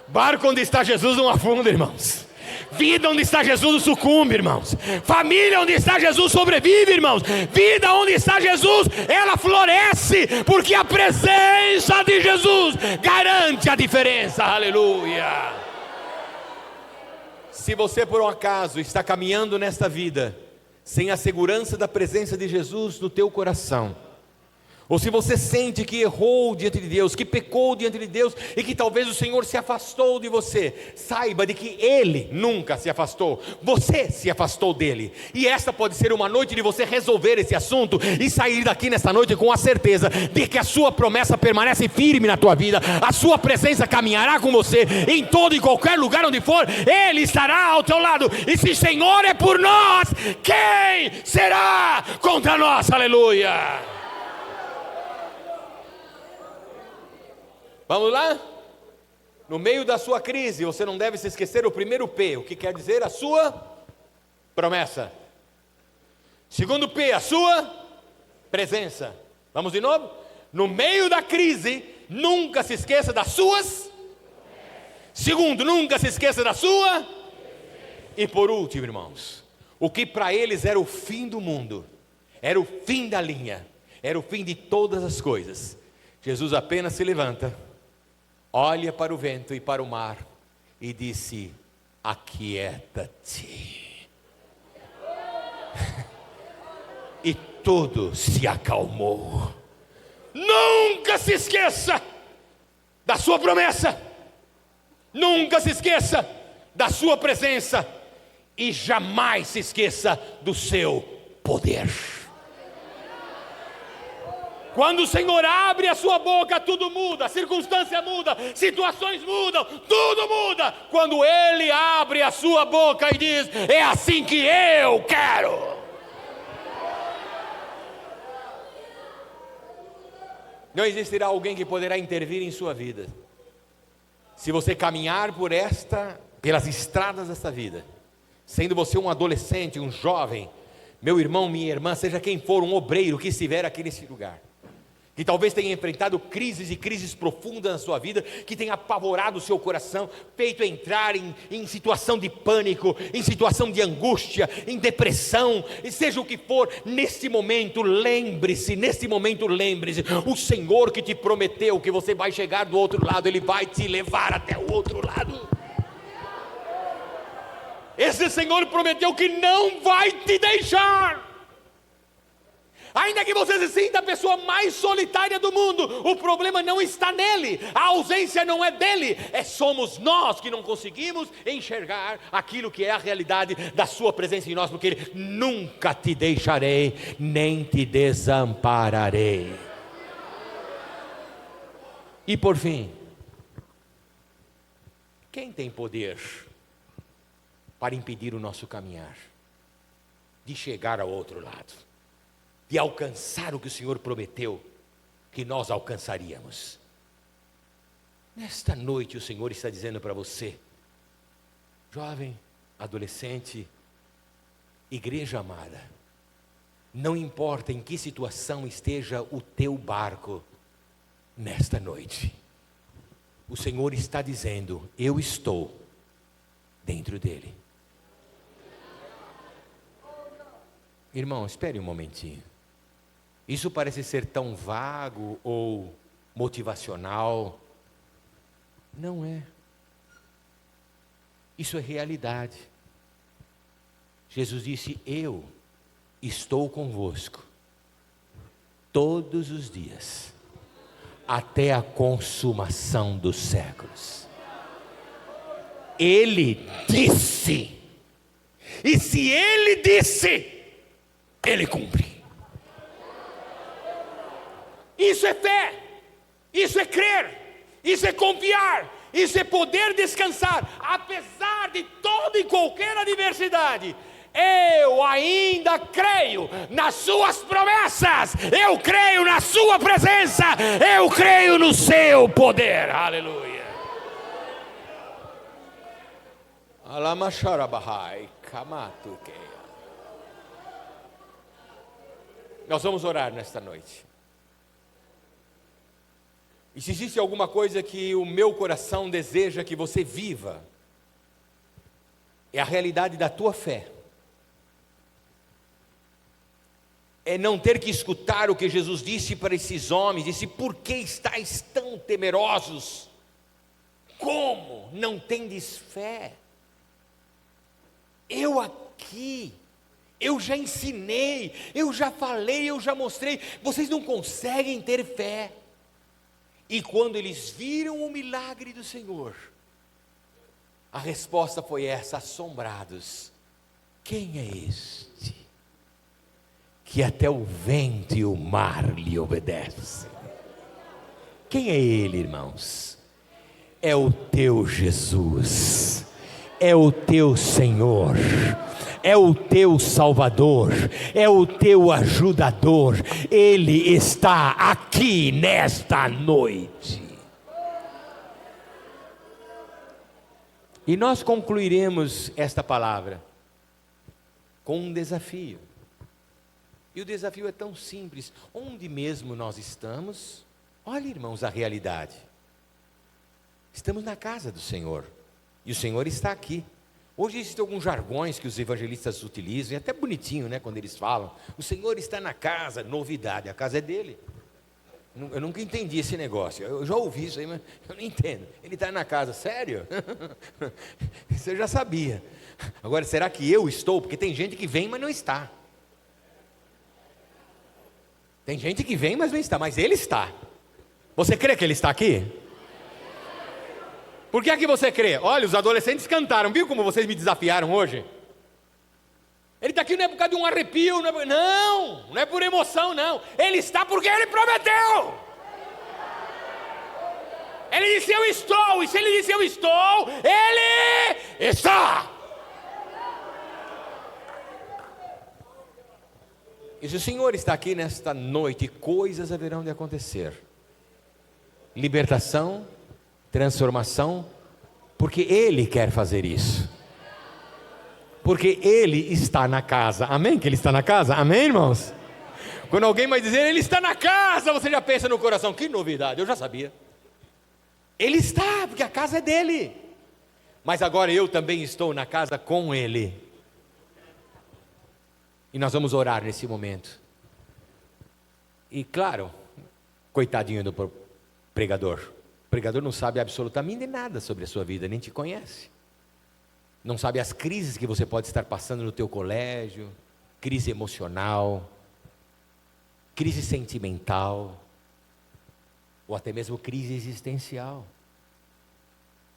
Barco onde está Jesus não afunda, irmãos. Vida onde está Jesus não sucumbe, irmãos. Família onde está Jesus sobrevive, irmãos. Vida onde está Jesus, ela floresce, porque a presença de Jesus garante a diferença. Aleluia. Se você por um acaso está caminhando nesta vida sem a segurança da presença de Jesus no teu coração, ou se você sente que errou diante de Deus, que pecou diante de Deus, e que talvez o Senhor se afastou de você, saiba de que Ele nunca se afastou, você se afastou dEle, e esta pode ser uma noite de você resolver esse assunto, e sair daqui nesta noite com a certeza, de que a sua promessa permanece firme na tua vida, a sua presença caminhará com você, em todo e qualquer lugar onde for, Ele estará ao teu lado, e se o Senhor é por nós, quem será contra nós? Aleluia. Vamos lá? No meio da sua crise, você não deve se esquecer o primeiro P, o que quer dizer a sua promessa. Segundo P, a sua presença. Vamos de novo? No meio da crise, nunca se esqueça das suas. Segundo, nunca se esqueça da sua. E por último, irmãos, o que para eles era o fim do mundo, era o fim da linha, era o fim de todas as coisas. Jesus apenas se levanta, olha para o vento e para o mar e disse: aquieta-te. E tudo se acalmou. Nunca se esqueça da sua promessa, nunca se esqueça da sua presença, e jamais se esqueça do seu poder. Quando o Senhor abre a sua boca, tudo muda, circunstância muda, situações mudam, tudo muda. Quando Ele abre a sua boca e diz: é assim que eu quero. Não existirá alguém que poderá intervir em sua vida. Se você caminhar pelas estradas desta vida, sendo você um adolescente, um jovem, meu irmão, minha irmã, seja quem for, um obreiro que estiver aqui nesse lugar, que talvez tenha enfrentado crises e crises profundas na sua vida, que tenha apavorado o seu coração, feito entrar em situação de pânico, em situação de angústia, em depressão, e seja o que for, neste momento lembre-se, o Senhor que te prometeu que você vai chegar do outro lado, Ele vai te levar até o outro lado. Esse Senhor prometeu que não vai te deixar. Ainda que você se sinta a pessoa mais solitária do mundo, o problema não está nele, a ausência não é dele, somos nós que não conseguimos enxergar aquilo que é a realidade da sua presença em nós, porque Ele: nunca te deixarei, nem te desampararei. E por fim, quem tem poder para impedir o nosso caminhar? de chegar ao outro lado, de alcançar o que o Senhor prometeu que nós alcançaríamos. Nesta noite o Senhor está dizendo para você, jovem, adolescente, igreja amada, não importa em que situação esteja o teu barco, nesta noite, o Senhor está dizendo, eu estou dentro dele. Irmão, espere um momentinho. Isso parece ser tão vago ou motivacional. Não é. Isso é realidade. Jesus disse, eu estou convosco todos os dias, até a consumação dos séculos. Ele disse, e se Ele disse, Ele cumpre. Isso é fé, isso é crer, isso é confiar, isso é poder descansar, apesar de toda e qualquer adversidade. Eu ainda creio nas suas promessas, eu creio na sua presença, eu creio no seu poder. Aleluia. Nós vamos orar nesta noite. E se existe alguma coisa que o meu coração deseja que você viva, é a realidade da tua fé. É não ter que escutar o que Jesus disse para esses homens, disse, por que estáis tão temerosos? Como não tendes fé? Eu aqui, eu já ensinei, eu já falei, eu já mostrei, vocês não conseguem ter fé. E quando eles viram o milagre do Senhor, a resposta foi essa, assombrados, quem é este, que até o vento e o mar lhe obedecem? Quem é ele, irmãos? É o teu Jesus, é o teu Senhor, é o teu Salvador, é o teu ajudador. Ele está aqui nesta noite. E nós concluiremos esta palavra com um desafio. E o desafio é tão simples. Onde mesmo nós estamos? Olha, irmãos, a realidade. Estamos na casa do Senhor. E o Senhor está aqui. Hoje existem alguns jargões que os evangelistas utilizam, é até bonitinho, né, quando eles falam, o Senhor está na casa, novidade, a casa é dele. Eu nunca entendi esse negócio, eu já ouvi isso aí, mas eu não entendo. Ele está na casa, sério? Isso eu já sabia. Agora, será que eu estou? Porque tem gente que vem, mas não está. Tem gente que vem, mas não está, mas ele está. Você crê que ele está aqui? Por que é que você crê? Olha, os adolescentes cantaram, viu como vocês me desafiaram hoje? Ele está aqui não é por causa de um arrepio, não é por emoção, não. Ele está porque Ele prometeu. Ele disse eu estou, e se Ele disse eu estou, Ele está. E se o Senhor está aqui nesta noite, coisas haverão de acontecer. Libertação, transformação, porque Ele quer fazer isso. Porque Ele está na casa. Amém? Que Ele está na casa? Amém, irmãos? Quando alguém vai dizer, Ele está na casa, você já pensa no coração, que novidade, eu já sabia. Ele está, porque a casa é dele. Mas agora eu também estou na casa com Ele. E nós vamos orar nesse momento. E claro, coitadinho do pregador. O pregador não sabe absolutamente nada sobre a sua vida, nem te conhece. Não sabe as crises que você pode estar passando no teu colégio, crise emocional, crise sentimental, ou até mesmo crise existencial.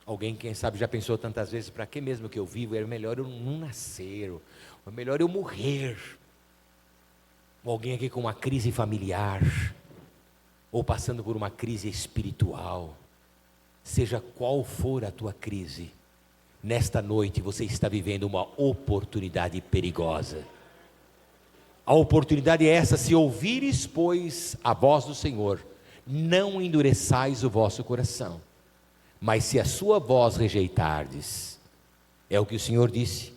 Alguém, quem sabe, já pensou tantas vezes, para que mesmo que eu vivo, era melhor eu não nascer, ou é melhor eu morrer. Ou alguém aqui com uma crise familiar, ou passando por uma crise espiritual, seja qual for a tua crise, nesta noite você está vivendo uma oportunidade perigosa. A oportunidade é essa: se ouvires, pois, a voz do Senhor, não endureçais o vosso coração. Mas se a sua voz rejeitardes, é o que o Senhor disse: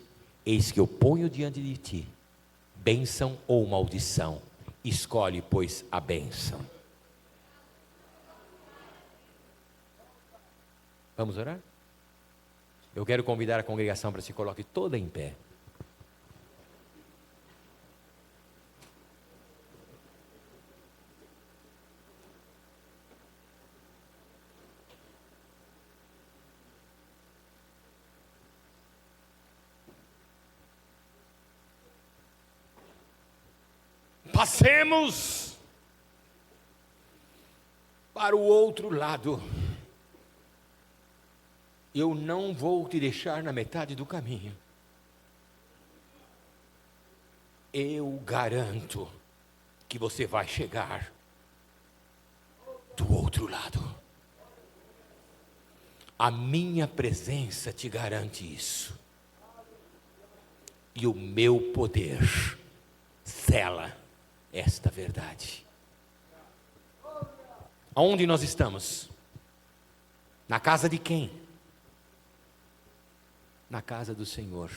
eis que eu ponho diante de ti bênção ou maldição, escolhe, pois, a bênção. Vamos orar? Eu quero convidar a congregação para se coloque toda em pé. Passemos para o outro lado. Eu não vou te deixar na metade do caminho. Eu garanto que você vai chegar do outro lado. A minha presença te garante isso. E o meu poder sela esta verdade. Aonde nós estamos? Na casa de quem? Na casa do Senhor.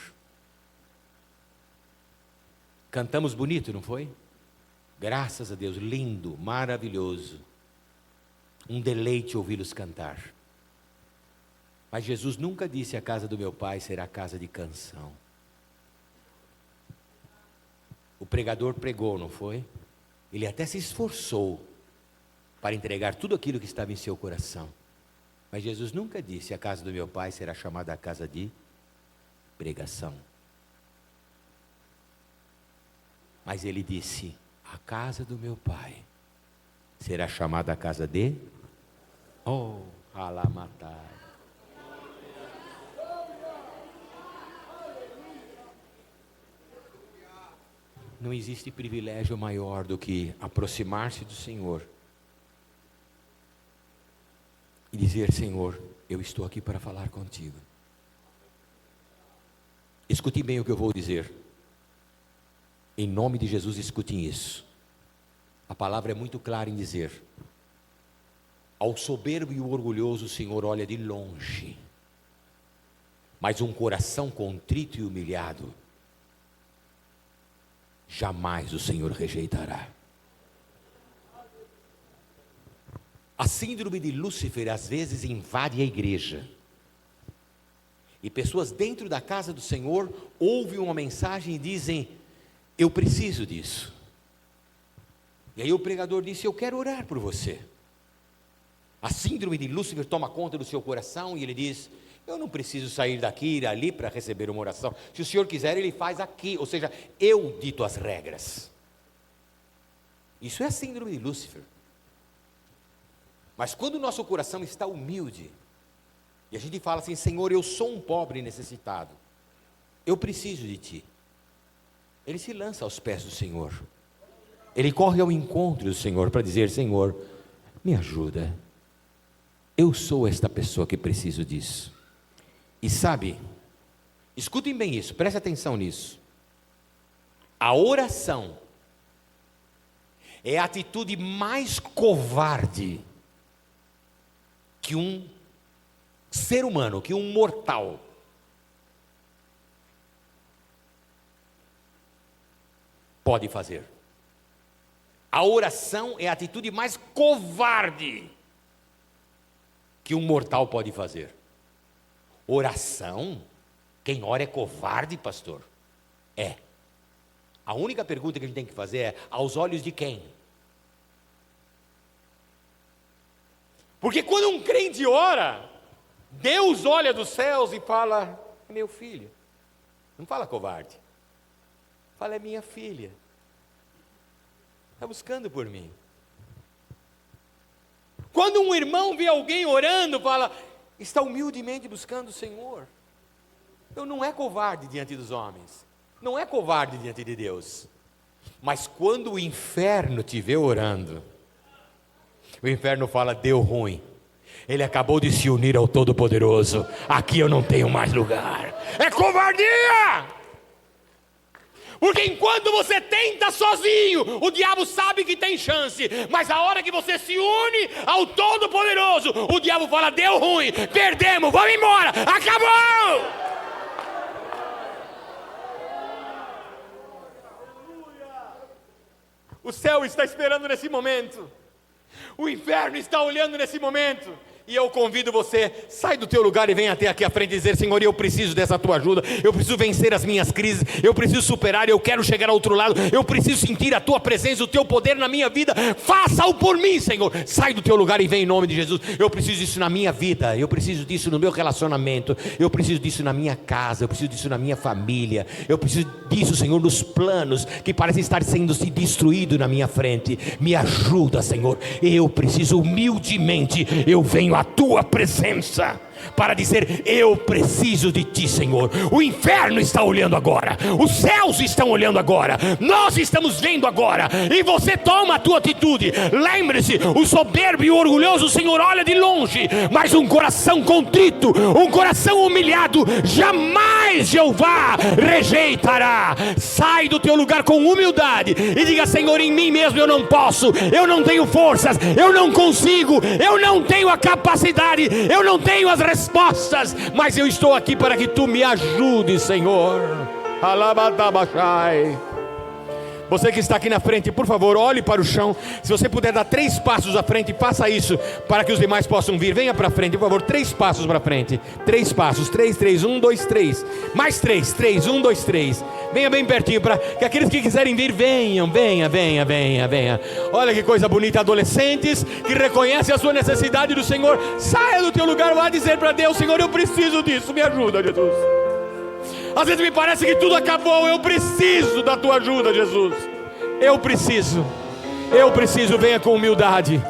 Cantamos bonito, não foi? Graças a Deus, lindo, maravilhoso. Um deleite ouvi-los cantar. Mas Jesus nunca disse: a casa do meu Pai será casa de canção. O pregador pregou, não foi? Ele até se esforçou para entregar tudo aquilo que estava em seu coração. Mas Jesus nunca disse: a casa do meu Pai será chamada a casa de pregação. Mas ele disse: a casa do meu Pai será chamada a casa de Halamatai. Não existe privilégio maior do que aproximar-se do Senhor e dizer: Senhor, eu estou aqui para falar contigo. Escute bem o que eu vou dizer. Em nome de Jesus, escutem isso. A palavra é muito clara em dizer: ao soberbo e o orgulhoso o Senhor olha de longe, mas um coração contrito e humilhado jamais o Senhor rejeitará. A síndrome de Lúcifer às vezes invade a igreja. E pessoas dentro da casa do Senhor ouvem uma mensagem e dizem: eu preciso disso. E aí o pregador disse: eu quero orar por você. A síndrome de Lúcifer toma conta do seu coração e ele diz: eu não preciso sair daqui e ir ali para receber uma oração. Se o Senhor quiser, Ele faz aqui. Ou seja, eu dito as regras. Isso é a síndrome de Lúcifer. Mas quando o nosso coração está humilde, e a gente fala assim: Senhor, eu sou um pobre e necessitado, eu preciso de Ti. Ele se lança aos pés do Senhor. Ele corre ao encontro do Senhor para dizer: Senhor, me ajuda. Eu sou esta pessoa que preciso disso. E sabe, escutem bem isso, preste atenção nisso. A oração é a atitude mais covarde que um ser humano, que um mortal pode fazer. A oração é a atitude mais covarde que um mortal pode fazer. Oração? Quem ora é covarde, pastor? É. A única pergunta que a gente tem que fazer é: aos olhos de quem? Porque quando um crente ora, Deus olha dos céus e fala: meu filho. Não fala covarde. Fala: é minha filha. Está buscando por mim. Quando um irmão vê alguém orando, fala: está humildemente buscando o Senhor. Então não é covarde diante dos homens, não é covarde diante de Deus. Mas quando o inferno te vê orando, o inferno fala: deu ruim, ele acabou de se unir ao Todo-Poderoso, aqui eu não tenho mais lugar. É covardia! Porque enquanto você tenta sozinho, o diabo sabe que tem chance. Mas a hora que você se une ao Todo-Poderoso, o diabo fala: deu ruim, perdemos, vamos embora, acabou. O céu está esperando nesse momento. O inferno está olhando nesse momento. E eu convido você, sai do teu lugar e vem até aqui à frente e dizer: Senhor, eu preciso dessa tua ajuda, eu preciso vencer as minhas crises, eu preciso superar, eu quero chegar ao outro lado, eu preciso sentir a tua presença, o teu poder na minha vida, faça-o por mim, Senhor. Sai do teu lugar e vem em nome de Jesus. Eu preciso disso na minha vida, eu preciso disso no meu relacionamento, eu preciso disso na minha casa, eu preciso disso na minha família, eu preciso disso, Senhor, nos planos que parecem estar sendo se destruídos na minha frente. Me ajuda, Senhor, eu preciso humildemente, eu venho a tua presença para dizer: eu preciso de ti, Senhor. O inferno está olhando agora, os céus estão olhando agora, nós estamos vendo agora, e você toma a tua atitude. Lembre-se, o soberbo e o orgulhoso o Senhor olha de longe, mas um coração contrito, um coração humilhado, jamais Jeová rejeitará. Sai do teu lugar com humildade e diga: Senhor, em mim mesmo eu não posso, eu não tenho forças, eu não consigo, eu não tenho a capacidade, eu não tenho as respostas, mas eu estou aqui para que tu me ajudes, Senhor. Alabadabashai. Você que está aqui na frente, por favor, olhe para o chão. Se você puder dar 3 passos à frente, faça isso para que os demais possam vir. Venha para frente, por favor, 3 passos para frente. 3 passos, 3, 1, 2, 3. Mais 3, 1, 2, 3. Venha bem pertinho, para que aqueles que quiserem vir, venham, venha. Olha que coisa bonita, adolescentes que reconhecem a sua necessidade do Senhor. Saia do teu lugar, vá dizer para Deus: Senhor, eu preciso disso, me ajuda, Jesus. Às vezes me parece que tudo acabou, eu preciso da tua ajuda, Jesus. Eu preciso, venha com humildade.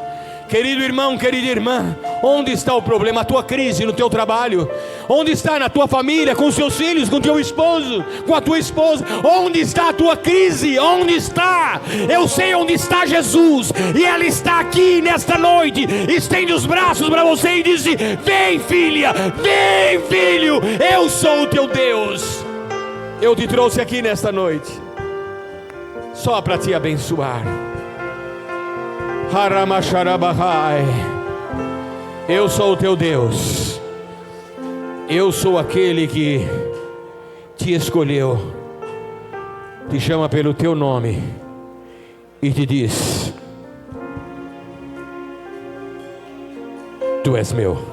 Querido irmão, querida irmã, onde está o problema? A tua crise no teu trabalho? Onde está na tua família, com os seus filhos, com o teu esposo, com a tua esposa? Onde está a tua crise? Onde está? Eu sei onde está Jesus, e Ele está aqui nesta noite. Estende os braços para você e diz: vem, filha, vem, filho, eu sou o teu Deus. Eu te trouxe aqui nesta noite só para te abençoar. Haramacharabahai. Eu sou o teu Deus. Eu sou aquele que te escolheu, te chama pelo teu nome e te diz: tu és meu.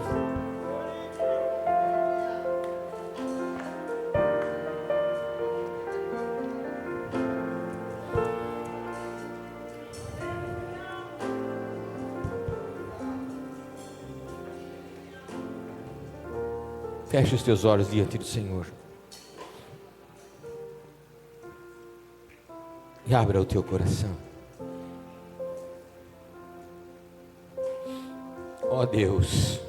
Feche os teus olhos diante do Senhor e abra o teu coração. Ó Deus,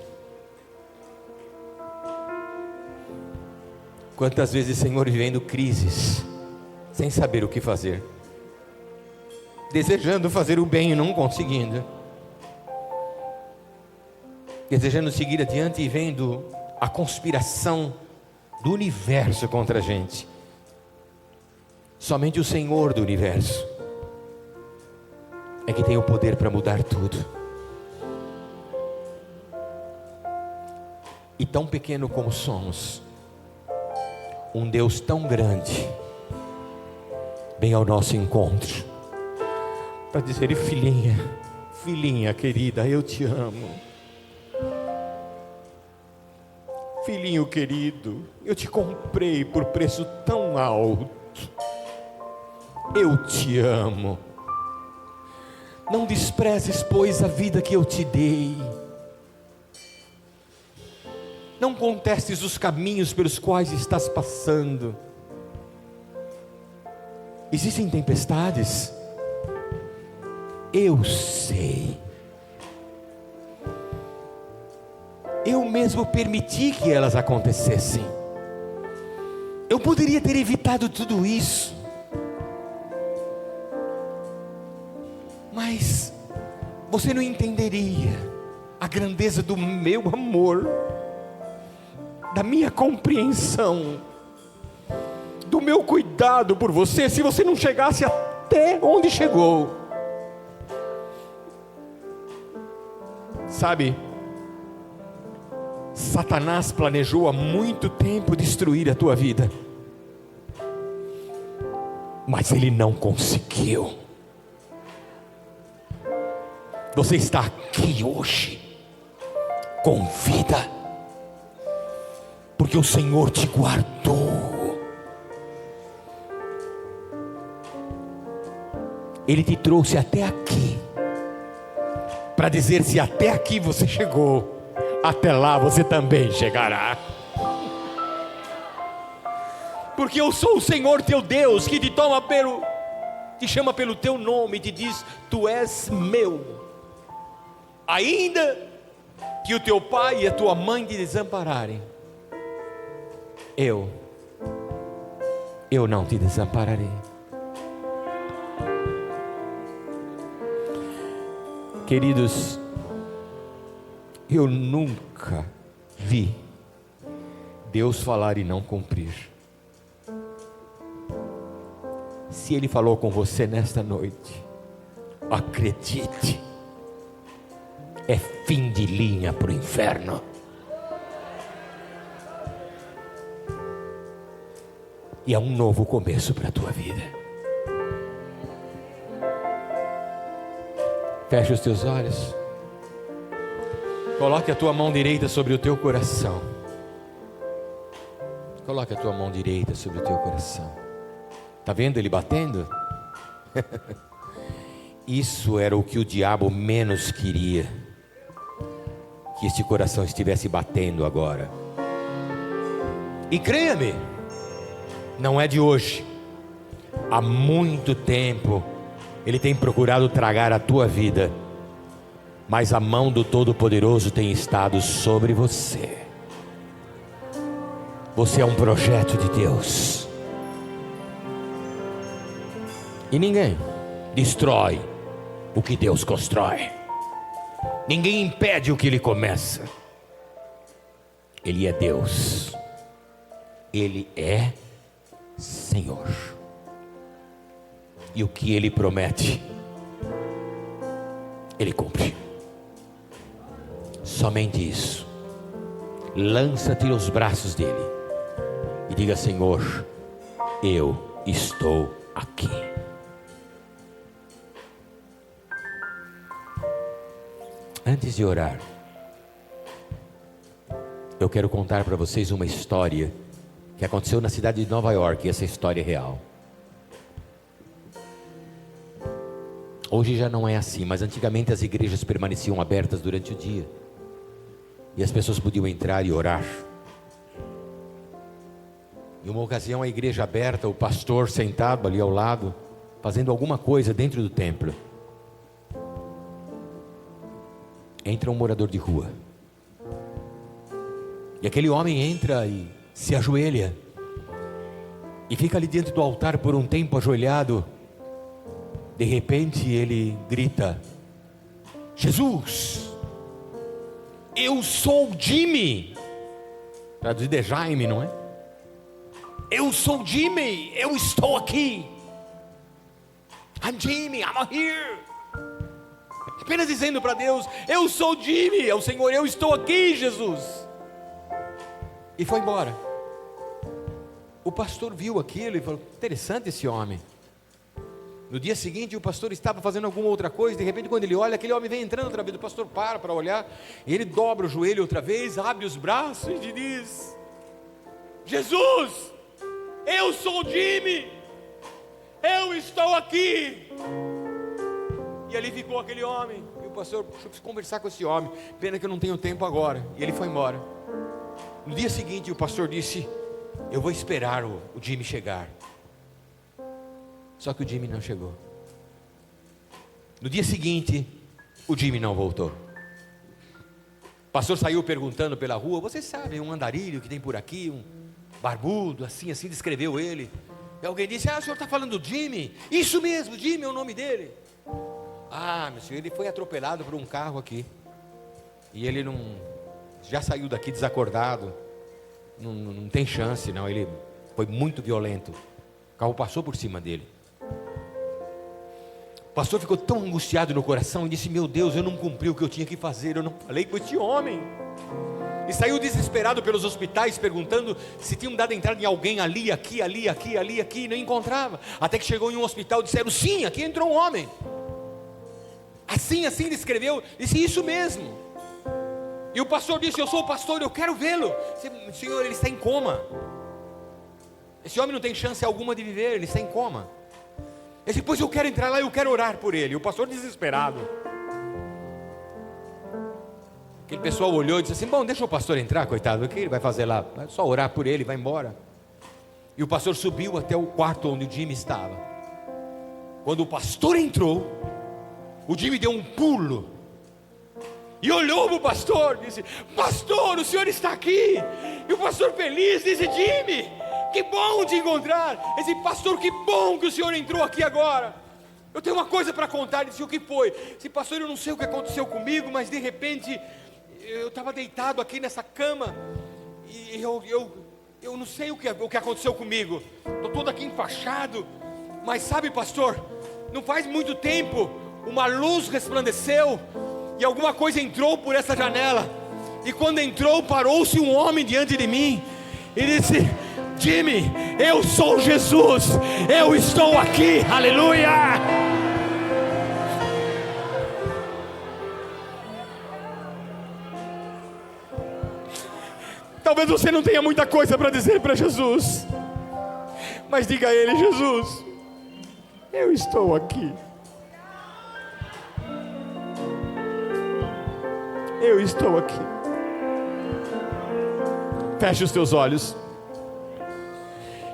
quantas vezes, Senhor, vivendo crises, sem saber o que fazer, desejando fazer o bem e não conseguindo, desejando seguir adiante e vendo a conspiração do universo contra a gente. Somente o Senhor do universo é que tem o poder para mudar tudo. E tão pequeno como somos, um Deus tão grande vem ao nosso encontro para dizer: filhinha, filhinha querida, eu te amo. Filhinho querido, eu te comprei por preço tão alto. Eu te amo. Não desprezes, pois, a vida que eu te dei. Não contestes os caminhos pelos quais estás passando. Existem tempestades? Eu sei. Eu mesmo permiti que elas acontecessem. Eu poderia ter evitado tudo isso, mas você não entenderia a grandeza do meu amor, da minha compreensão, do meu cuidado cuidado por você se você não chegasse até onde chegou. Sabe, Satanás planejou há muito tempo destruir a tua vida, mas ele não conseguiu. Você está aqui hoje com vida, porque o Senhor te guardou. Ele te trouxe até aqui, para dizer: se até aqui você chegou, até lá você também chegará. Porque eu sou o Senhor teu Deus, que te chama pelo teu nome e te diz: tu és meu. Ainda que o teu pai e a tua mãe te desampararem, eu não te desampararei. Queridos, eu nunca vi Deus falar e não cumprir. Se Ele falou com você nesta noite, acredite, é fim de linha para o inferno. E é um novo começo para a tua vida. Feche os teus olhos. Coloque a tua mão direita sobre o teu coração. Coloque a tua mão direita sobre o teu coração. Está vendo ele batendo? Isso era o que o diabo menos queria, que este coração estivesse batendo agora. E creia-me, não é de hoje. Há muito tempo ele tem procurado tragar a tua vida, mas a mão do Todo-Poderoso tem estado sobre você. Você é um projeto de Deus, e ninguém destrói o que Deus constrói. Ninguém impede o que Ele começa. Ele é Deus, Ele é Senhor, e o que Ele promete, Ele cumpre. Somente isso. Lança-te nos braços dEle e diga: Senhor, eu estou aqui. Antes de orar, eu quero contar para vocês uma história que aconteceu na cidade de Nova York, e essa história é real. Hoje já não é assim, mas antigamente as igrejas permaneciam abertas durante o dia, e as pessoas podiam entrar e orar. Em uma ocasião, a igreja aberta, o pastor sentado ali ao lado, fazendo alguma coisa dentro do templo. Entra um morador de rua, e aquele homem entra e se ajoelha, e fica ali dentro do altar por um tempo ajoelhado. De repente ele grita: Jesus, eu sou Jimmy. Traduzido é Jaime, não é? Eu sou Jimmy, eu estou aqui. I'm Jimmy, I'm here. Apenas dizendo para Deus: eu sou Jimmy, é o Senhor, eu estou aqui, Jesus. E foi embora. O pastor viu aquilo e falou: interessante esse homem. No dia seguinte o pastor estava fazendo alguma outra coisa, de repente quando ele olha, aquele homem vem entrando outra vez. O pastor para olhar, e ele dobra o joelho outra vez, abre os braços e diz: Jesus, eu sou Jimmy, eu estou aqui. E ali ficou aquele homem, e o pastor: deixa eu conversar com esse homem, pena que eu não tenho tempo agora. E ele foi embora. No dia seguinte o pastor disse: eu vou esperar o Jimmy chegar. Só que o Jimmy não chegou. No dia seguinte, o Jimmy não voltou. O pastor saiu perguntando pela rua: vocês sabem um andarilho que tem por aqui, um barbudo, assim descreveu ele. E alguém disse: o senhor está falando do Jimmy? Isso mesmo, Jimmy é o nome dele. Meu senhor, ele foi atropelado por um carro aqui, e ele já saiu daqui desacordado. Não tem chance não, ele foi muito violento. O carro passou por cima dele. O pastor ficou tão angustiado no coração e disse: meu Deus, eu não cumpri o que eu tinha que fazer, eu não falei com esse homem. E saiu desesperado pelos hospitais, perguntando se tinham dado entrada em alguém ali, aqui, e não encontrava. Até que chegou em um hospital e disseram: sim, aqui entrou um homem. Assim ele escreveu, disse: isso mesmo. E o pastor disse: eu sou o pastor, eu quero vê-lo. Senhor, ele está em coma. Esse homem não tem chance alguma de viver, ele está em coma. Ele disse: pois eu quero entrar lá, eu quero orar por ele. O pastor desesperado. Aquele pessoal olhou e disse assim: bom, deixa o pastor entrar, coitado, o que ele vai fazer lá? Vai só orar por ele, vai embora. E o pastor subiu até o quarto onde o Jimmy estava. Quando o pastor entrou, o Jimmy deu um pulo e olhou para o pastor, disse: pastor, o senhor está aqui. E o pastor feliz disse: Jimmy, que bom te encontrar. Ele disse: pastor, que bom que o senhor entrou aqui agora. Eu tenho uma coisa para contar. Ele disse: o que foi? Ele disse: pastor, eu não sei o que aconteceu comigo, mas de repente eu estava deitado aqui nessa cama e eu não sei o que aconteceu comigo. Estou todo aqui enfaixado. Mas sabe, pastor, não faz muito tempo uma luz resplandeceu e alguma coisa entrou por essa janela. E quando entrou, parou-se um homem diante de mim e disse: Jimmy, eu sou Jesus, eu estou aqui, aleluia. Talvez você não tenha muita coisa para dizer para Jesus, mas diga a Ele: Jesus, eu estou aqui. Eu estou aqui. Feche os teus olhos.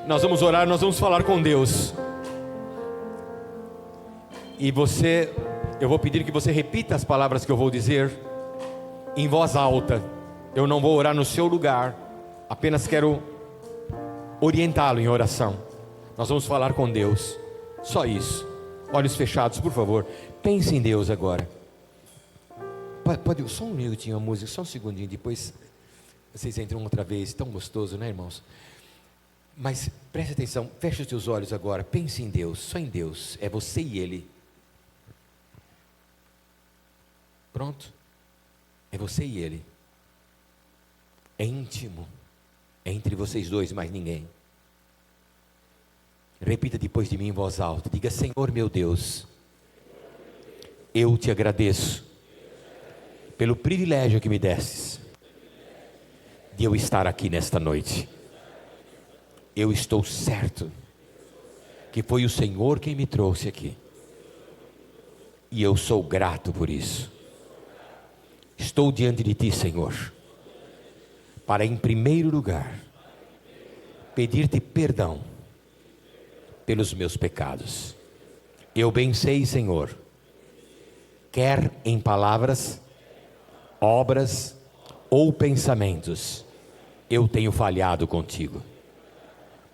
Nós vamos orar, nós vamos falar com Deus. E eu vou pedir que você repita as palavras que eu vou dizer em voz alta. Eu não vou orar no seu lugar, apenas quero orientá-lo em oração. Nós vamos falar com Deus, só isso. Olhos fechados, por favor. Pense em Deus agora. Pode só um minutinho a música, só um segundinho, depois vocês entram outra vez. Tão gostoso, né, irmãos? Mas preste atenção, feche os teus olhos agora. Pense em Deus, só em Deus. É você e Ele. Pronto? É você e Ele. É íntimo. É entre vocês dois, mais ninguém. Repita depois de mim em voz alta. Diga: Senhor meu Deus, eu te agradeço pelo privilégio que me destes de eu estar aqui nesta noite. Eu estou certo que foi o Senhor quem me trouxe aqui, e eu sou grato por isso. Estou diante de Ti, Senhor, para em primeiro lugar pedir-te perdão pelos meus pecados. Eu bem sei, Senhor, quer em palavras, obras ou pensamentos, eu tenho falhado contigo,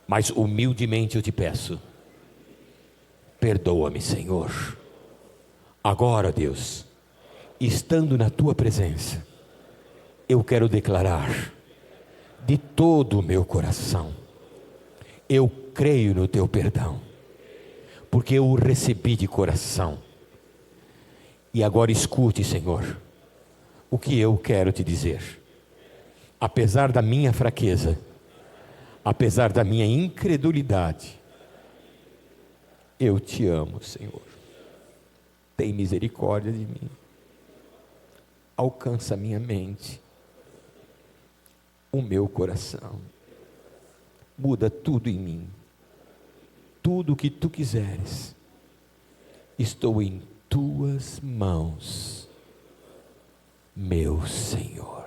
mas humildemente eu te peço, perdoa-me, Senhor. Agora, Deus, estando na tua presença, eu quero declarar de todo o meu coração: eu creio no teu perdão, porque eu o recebi de coração. E agora escute, Senhor, o que eu quero te dizer. Apesar da minha fraqueza, apesar da minha incredulidade, eu te amo, Senhor. Tem misericórdia de mim. Alcança a minha mente, o meu coração. Muda tudo em mim. Tudo o que tu quiseres. Estou em tuas mãos, meu Senhor.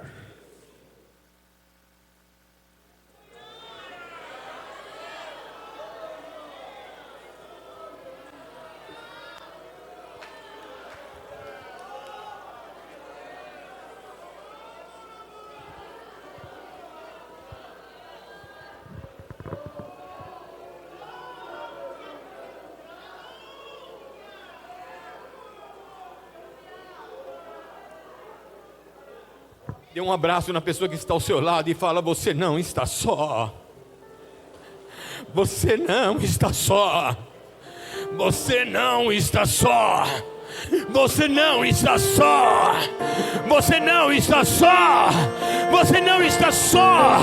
Dê um abraço na pessoa que está ao seu lado e fala: você não está só. Você não está só. Você não está só. Você não está só. Você não está só. Você não está só.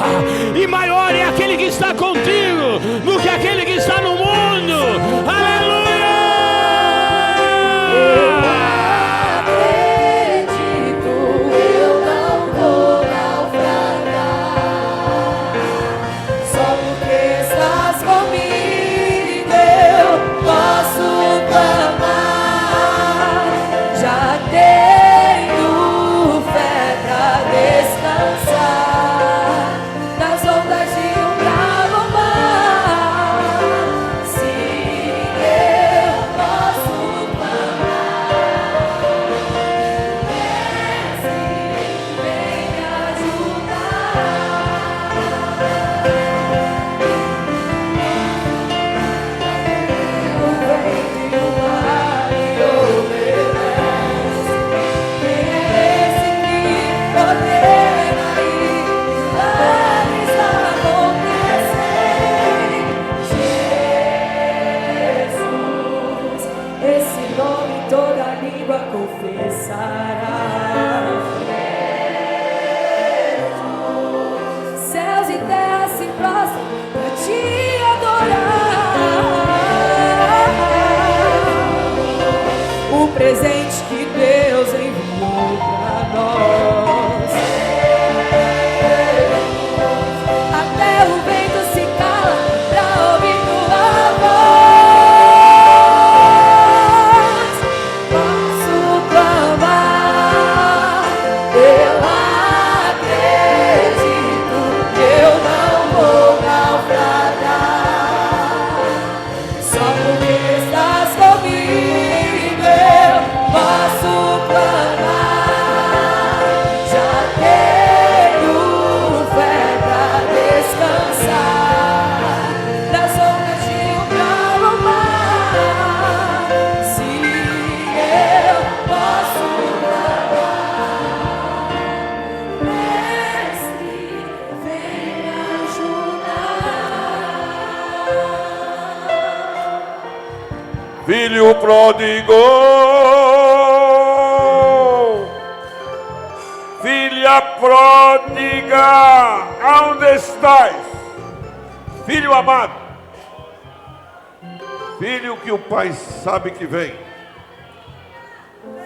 E maior é aquele que está contigo do que aquele que está no mundo. Aleluia! Presente que Deus enviou para nós. Até o vento se cala para ouvir tua voz. Posso clamar, eu acredito que eu não vou naufragar. Só porque estás comigo posso clamar, já tenho fé pra descansar das ondas de um bravo mar. Se eu posso clamar, Mestre, vem me ajudar. Filho pródigo, filha pródiga, aonde estás? Filho amado, filho que o pai sabe que vem,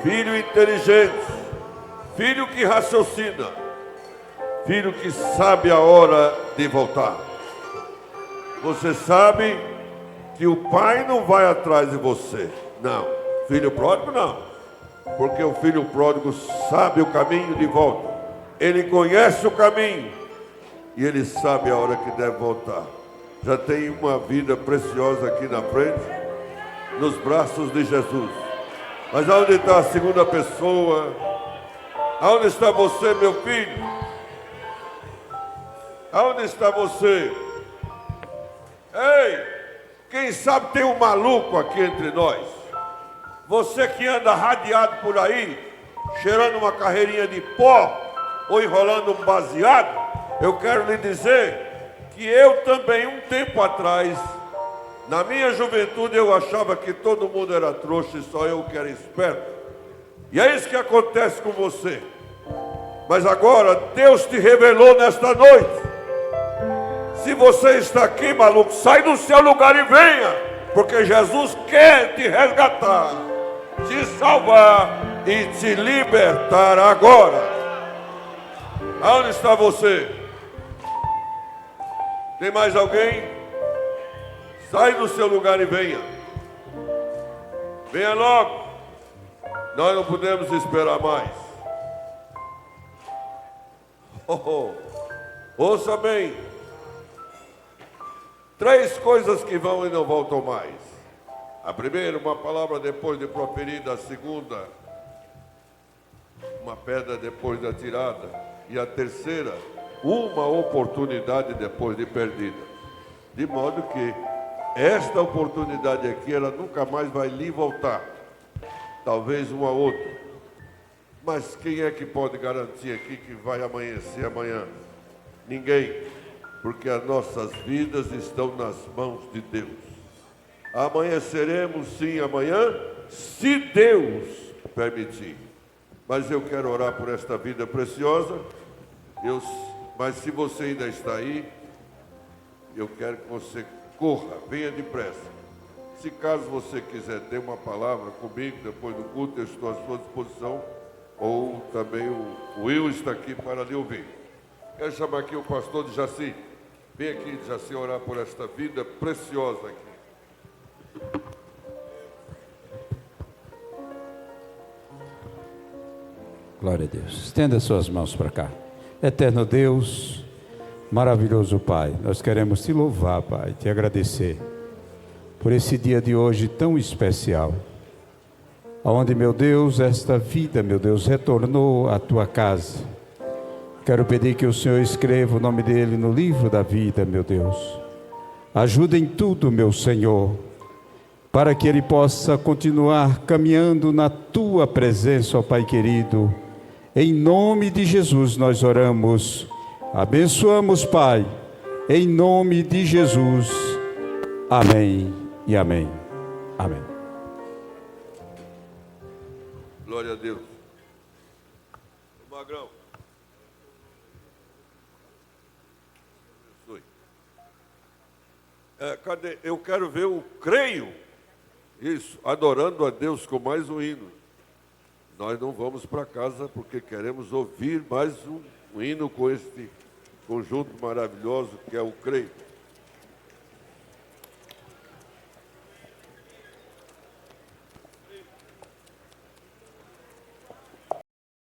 filho inteligente, filho que raciocina, filho que sabe a hora de voltar. Você sabe que o pai não vai atrás de você, não. Filho pródigo não, porque o filho pródigo sabe o caminho de volta. Ele conhece o caminho e ele sabe a hora que deve voltar. Já tem uma vida preciosa aqui na frente, nos braços de Jesus. Mas aonde está a segunda pessoa? Aonde está você, meu filho? Aonde está você? Ei, quem sabe tem um maluco aqui entre nós. Você que anda radiado por aí, cheirando uma carreirinha de pó ou enrolando um baseado, eu quero lhe dizer que eu também, um tempo atrás, na minha juventude, eu achava que todo mundo era trouxa e só eu que era esperto. E é isso que acontece com você. Mas agora, Deus te revelou nesta noite. Se você está aqui, maluco, sai do seu lugar e venha, porque Jesus quer te resgatar, te salvar e te libertar agora. Aonde está você? Tem mais alguém? Sai do seu lugar e venha. Venha logo. Nós não podemos esperar mais. Ouça bem. 3 coisas que vão e não voltam mais. A primeira, uma palavra depois de proferida. A segunda, uma pedra depois de atirada. E a terceira, uma oportunidade depois de perdida. De modo que esta oportunidade aqui, ela nunca mais vai lhe voltar. Talvez uma outra. Mas quem é que pode garantir aqui que vai amanhecer amanhã? Ninguém. porque as nossas vidas estão nas mãos de Deus. Amanheceremos sim amanhã, se Deus permitir. Mas eu quero orar por esta vida preciosa. Mas se você ainda está aí, eu quero que você corra, venha depressa. Se caso você quiser ter uma palavra comigo depois do culto, eu estou à sua disposição. Ou também o Will está aqui para lhe ouvir. Quero chamar aqui o pastor de Jaci. Vem aqui, Jaci, orar por esta vida preciosa aqui. Glória a Deus. Estenda suas mãos para cá. Eterno Deus, maravilhoso Pai, nós queremos te louvar, Pai, te agradecer por esse dia de hoje tão especial, onde, meu Deus, esta vida, meu Deus, retornou à tua casa. Quero pedir que o Senhor escreva o nome dele no livro da vida, meu Deus. Ajuda em tudo, meu Senhor, para que ele possa continuar caminhando na tua presença, ó Pai querido. Em nome de Jesus nós oramos, abençoamos, Pai, em nome de Jesus. Amém e amém. Amém. Glória a Deus. Magrão. Cadê? Eu quero ver o creio. Isso, adorando a Deus com mais um hino. Nós não vamos para casa porque queremos ouvir mais um hino com este conjunto maravilhoso que é o creio.